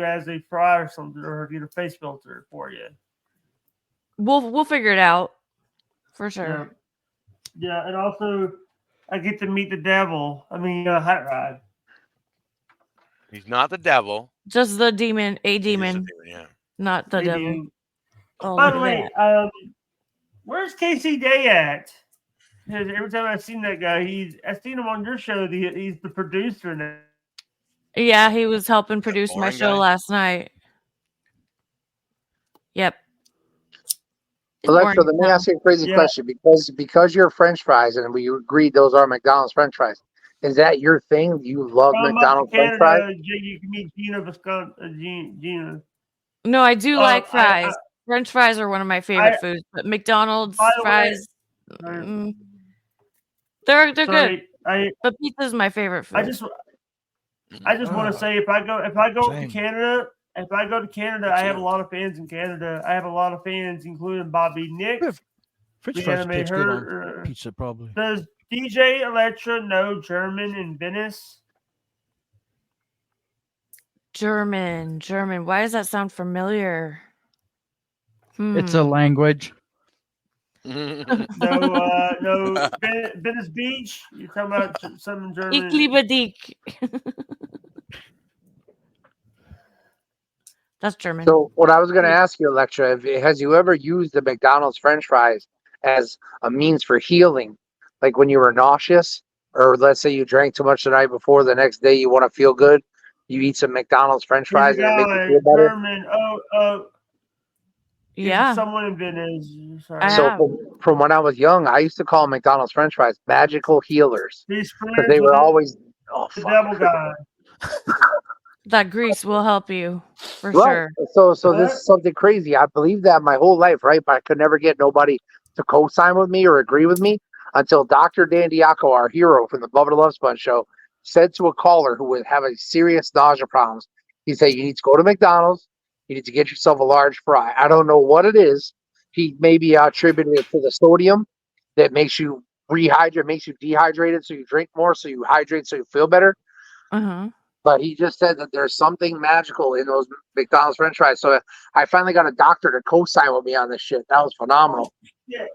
as a fry or something, or get a face filter for you. We'll figure it out for Yeah, sure. yeah, and also I get to meet the devil. I mean, Hot Rod. He's not the devil. Just the demon, a He is the demon, demon, yeah. not the Hey, devil. dude. Oh, By look the at way, that. where's Casey Day at? 'Cause every time I've seen that guy, I've seen him on your show. He's the producer now. Yeah, he was helping produce my boring show guy? last night. Yep. He's Alexa, boring let me now. ask you a crazy Yeah. question. Because you're French fries and we agreed those are McDonald's French fries. Is that your thing? You love Come up to McDonald's French fries? Canada, you can meet Gina Wisconsin. Gina. No, I do like fries. I- French fries are one of my favorite foods, but McDonald's By the way, fries, they're good. sorry, But pizza's my favorite food. I just want to say if I go Same. to Canada, I have a lot of fans in Canada. I have a lot of fans, including Bobby Nick. French the fries anime taste good on her. pizza, probably. Does DJ Electra know German in Venice? German. Why does that sound familiar? It's a language. No, Venice Beach. You're talking about something German. Ich liebe dich. That's German. So what I was going to ask you, Electra, has you ever used the McDonald's French fries as a means for healing? Like when you were nauseous, or let's say you drank too much the night before, the next day you want to feel good, you eat some McDonald's French fries and it makes you feel better? German. Yeah. Someone in Venice. Sorry. I have. From when I was young, I used to call McDonald's French fries magical healers He's because friends they with were always the devil guy. That grease will help you for right. sure. So this is something crazy. I believed that my whole life, right? But I could never get nobody to co-sign with me or agree with me until Dr. Dan Diaco, our hero from the Bubba the Love Sponge show, said to a caller who was having serious nausea problems, he said, you need to go to McDonald's. You need to get yourself a large fry. I don't know what it is. He maybe attributed it to the sodium that makes you rehydrate, makes you dehydrated, so you drink more, so you hydrate, so you feel better. But he just said that there's something magical in those McDonald's French fries. So I finally got a doctor to co-sign with me on this shit. That was phenomenal. Yeah.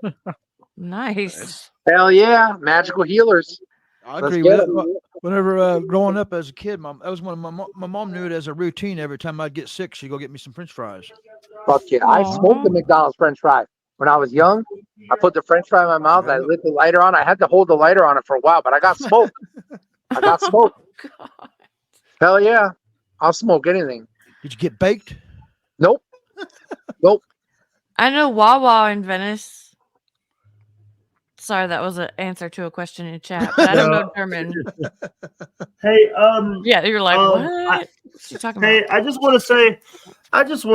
Nice. Hell yeah, magical healers. I Let's agree get with it. that. Whenever growing up as a kid, that was one of my mom knew it as a routine. Every time I'd get sick, she'd go get me some French fries. Fuck yeah. I smoked the McDonald's French fry. When I was young, I put the French fry in my mouth. I lit the lighter on. I had to hold the lighter on it for a while, but I got smoked. I got smoked. God. Hell yeah. I'll smoke anything. Did you get baked? Nope. Nope. I know Wawa in Venice. Sorry, that was an answer to a question in chat, but I don't know German. Hey, Yeah, you're like, what? What's you talking about? Hey, I just want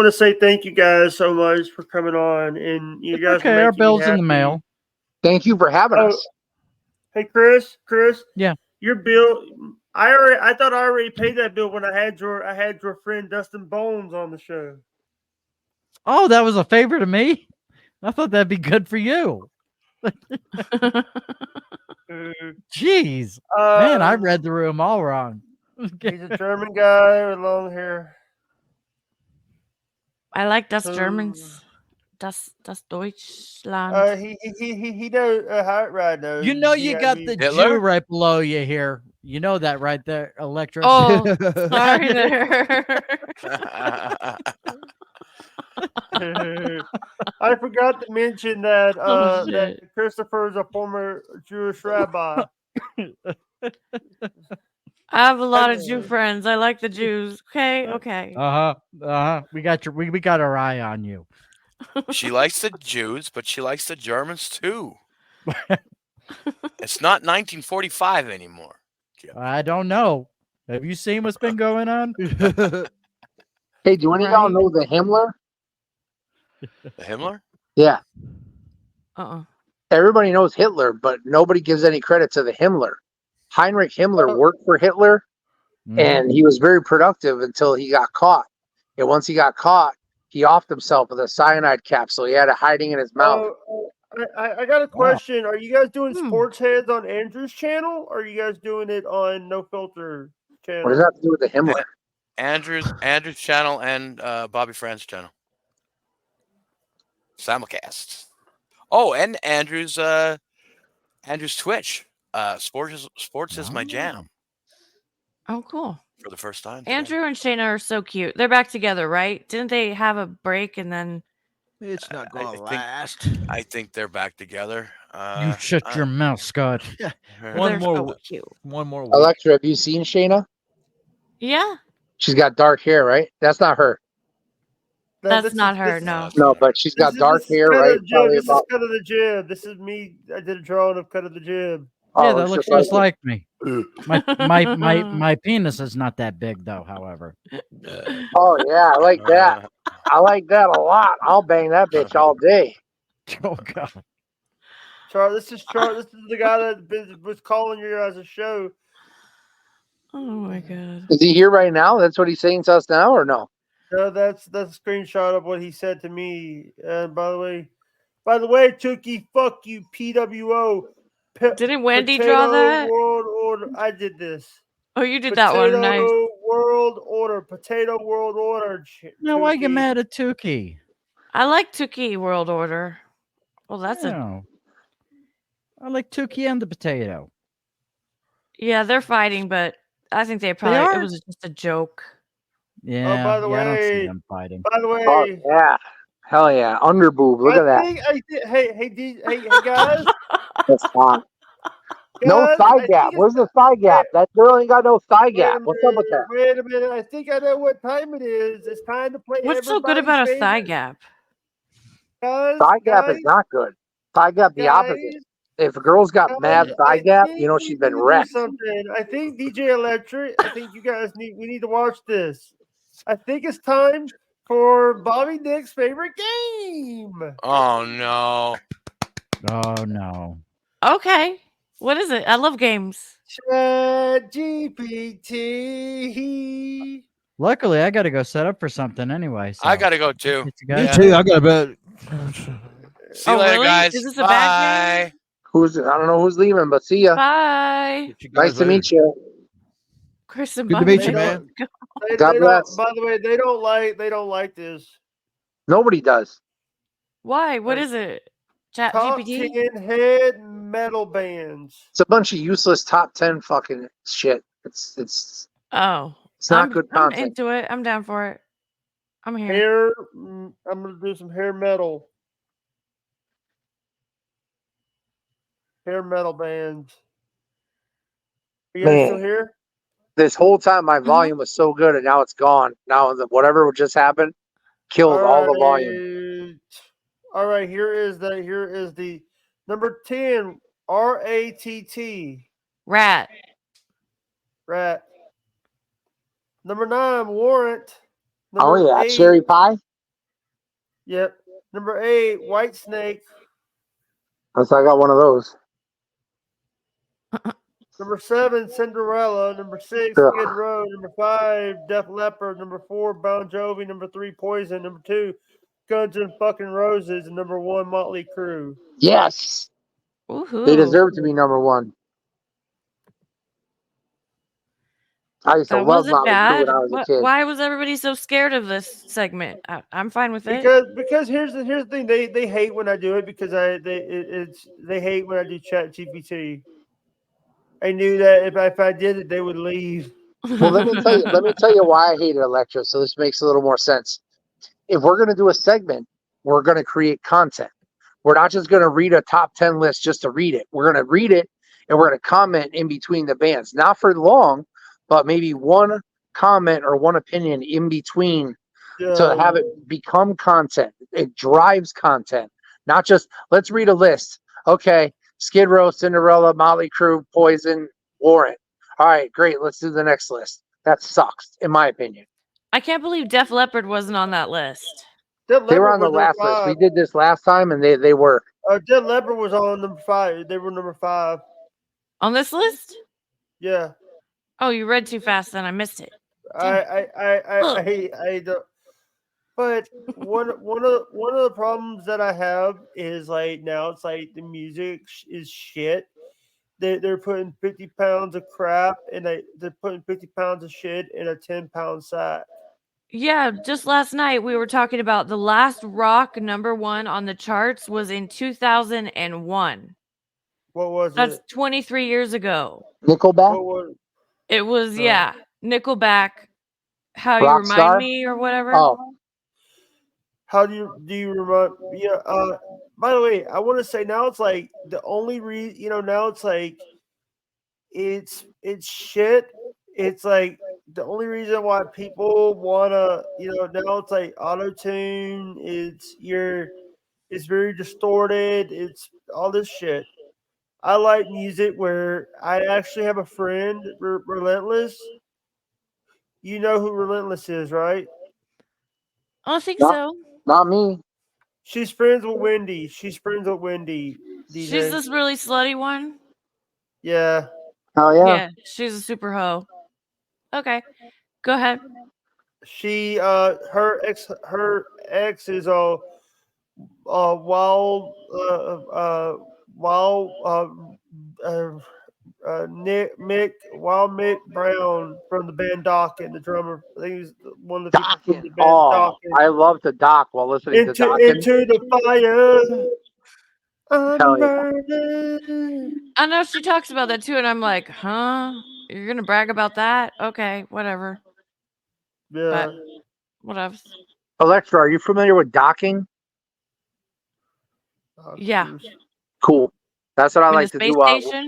to say thank you guys so much for coming on, and you guys. Okay, our bill's in the mail. Thank you for having us. Hey, Chris. Yeah. Your bill. I thought I already paid that bill when I had your friend Dustin Bones on the show. Oh, that was a favor to me? I thought that'd be good for you. Jeez. Man, I read the room all wrong. He's a German guy with long hair. I like Das Germans. Das Deutschland. He knows how it right now. You know you got the Jew right below you here. You know that right there, Electra. Oh, sorry there. I forgot to mention that that Christopher is a former Jewish rabbi. I have a lot of Jew friends. I like the Jews. Okay, Uh okay. huh. We got we got our eye on you. She likes the Jews, but she likes the Germans too. It's not 1945 anymore. I don't know. Have you seen what's been going on? Hey, do any of y'all Right. know the Himmler? The Himmler? Yeah. Uh-uh. Everybody knows Hitler, but nobody gives any credit to the Himmler. Heinrich Himmler worked for Hitler, and he was very productive until he got caught. And once he got caught, he offed himself with a cyanide capsule. He had it hiding in his mouth. I got a question. Are you guys doing Hmm. Sports Heads on Andrew's channel, or are you guys doing it on No Filter channel? What does that have to do with the Himmler? Andrew's channel and Bobby Fran's channel. Simulcast. Oh, and Andrew's Twitch. Sports is my jam Oh, cool. for the first time. Today. Andrew and Shayna are so cute. They're back together, right? Didn't they have a break and then It's not I going to think- last. I think they're back together. You shut your mouth, Scott. One they're more so w- cute. One more week. Electra, have you seen Shayna? Yeah, She's got dark hair, right? That's not her. that's not her. No. No, but she's got dark hair, right? Probably This is about, Cut of the Jib. This is me. I did a drawing of Cut of the Jib. Yeah, oh, that it's looks just just like- like me. My penis is not that big though, however. Oh yeah, I like that. I like that a lot. I'll bang that bitch all day. Oh god. Char, this is the guy that was calling you guys a show. Oh my god. Is he here right now? That's what he's saying to us now, or no? No, that's a screenshot of what he said to me. And by the way, Tookie, fuck you, PWO. Didn't Wendy Potato draw that? World Order. I did this. Oh, you did that one. Nice. Potato World Order. Potato World Order. Now why get Tookie. mad at Tukey? I like Tuki World Order. Well, that's a No. I like Tukey and the potato. yeah. They're fighting, but I think they probably are? it was just a joke. Yeah, by the I don't see way- them fighting. By the way, Oh yeah, hell yeah, underboob. Look at that. Hey, guys. That's hot. No Guys, I thigh think gap. it's- Where's the thigh gap? That girl ain't got no thigh gap. What's up with that? Wait a minute. I think I know what time it is. It's time to play. What's so good about a thigh gap? Guys, Thigh gap guys, is not good. Thigh gap the opposite. guys, If a girl's got mad guys, thigh I gap, think you know we she's been need to do wrecked. Something. I think DJ Electric. I think you guys we need to watch this. I think it's time for Bobby Dick's favorite game. Oh no. Oh no. Okay, what is it? I love games. Chat GPT. Luckily, I got to go set up for something anyway. So I gotta go too. Get you Me guys. too. I got about. See Oh, you later, really? guys. Is this a bad Bye. Who's I don't know who's leaving, but see ya. Bye, Get you guys Nice to later. meet you. Chris and Good to Bobby. meet you, man. God bless. By the way, they don't like this. Nobody does. Why? What is it? Chat Top GPT? 10 head metal bands. It's a bunch of useless top 10 fucking shit. It's Oh, not I'm, good I'm content. into it. I'm down for it. I'm here. Hair. I'm gonna do some hair metal. Hair metal bands. Are you guys still Man. here? This whole time my Mhm. volume was so good and now it's gone. Now whatever just happened killed all the volume. All right, here is the number 10 RATT Rat. rat. Number 9 Warrant. Oh Number yeah, 8, cherry pie. Yep. Number 8 White Snake. That's I got one of those. Number 7 Cinderella. Number 6 Ugh. Skid Row. Number 5 Def Leppard. Number 4 Bon Jovi. Number 3 Poison. Number 2 Guns N' fucking Roses. And number 1 Motley Crue. Yes, Woohoo. they deserve to be number one. I used to That love wasn't Motley Crue bad. when I was a kid. Why was everybody so scared of this segment? I'm fine with it. Because here's the thing, they hate when I do it because they hate when I do Chat GPT. I knew that if I did it, they would leave. Well, let me tell you why I hated Electra. So this makes a little more sense. If we're going to do a segment, we're going to create content. We're not just going to read a top 10 list just to read it. We're going to read it and we're going to comment in between the bands, not for long, but maybe one comment or one opinion in between Yeah. to have it become content. It drives content, not just let's read a list. Okay, Skid Row, Cinderella, Motley Crue, Poison, Warrant. All right, great. Let's do the next list. That sucks, in my opinion. I can't believe Def Leppard wasn't on that list. Dead They were Leppard on the was number last list. We 5. did this last time, and they were. Dead Leppard was on number 5. They were number 5. On this list? Yeah. Oh, you read too fast, then I missed it. I don't. But one of the problems that I have is like now it's like the music is shit. They're putting 50 pounds of crap and they're putting 50 pounds of shit in a 10-pound sack. Yeah, just last night we were talking about the last rock #1 on the charts was in 2001. What was That's it? 23 years ago. Nickelback? What was It was, yeah, Nickelback, How You Remind Rockstar? Me or whatever. Oh, How do you remind? Yeah. By the way, I want to say now it's like the only reason now it's like it's shit. It's like the only reason why people wanna now it's like auto tune. It's very distorted. It's all this shit. I like music where I actually have a friend, Relentless. You know who Relentless is, right? I don't think No. so. not me. She's friends with Wendy. DJ. She's this really slutty one. Yeah. Oh yeah. Yeah, she's a super hoe. Okay, go ahead. She her ex is wild Mick Brown from the band Dokken, the drummer. I think he's one of the people from the band Oh, Dokken. I love to dock while listening to Dokken. Into the fire. Hell I'm yeah. burning. I know she talks about that too, and I'm like, huh? You're gonna brag about that? Okay, whatever. Yeah. But whatever. Electra, are you familiar with docking? Yeah. Cool. That's what I In like a to space do. station?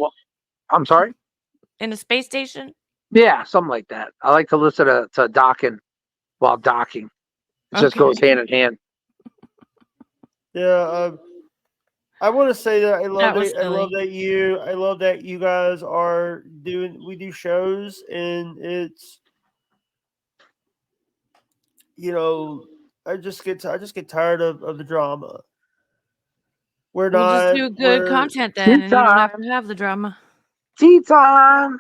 I'm sorry? In a space station? Yeah, something like that. I like to listen to docking while docking. It just goes hand in hand. Yeah, I want to say that I love was it. I love that you guys are we do shows and it's I just get tired of the drama. We're We'll not just do good we're- content then, and you don't have to have the drama. Tea time.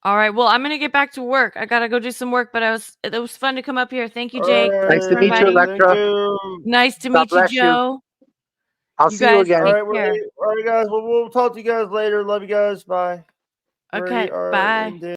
All right. Well, I'm gonna get back to work. I gotta go do some work, but it was fun to come up here. Thank you, Jake. Nice to for meet you, inviting me. Electra. Thank you. Nice to God meet you, bless you. Joe. I'll You see you guys again. All take right, care. all right, guys. We'll talk to you guys later. Love you guys. Bye. Okay, We are bye. ending.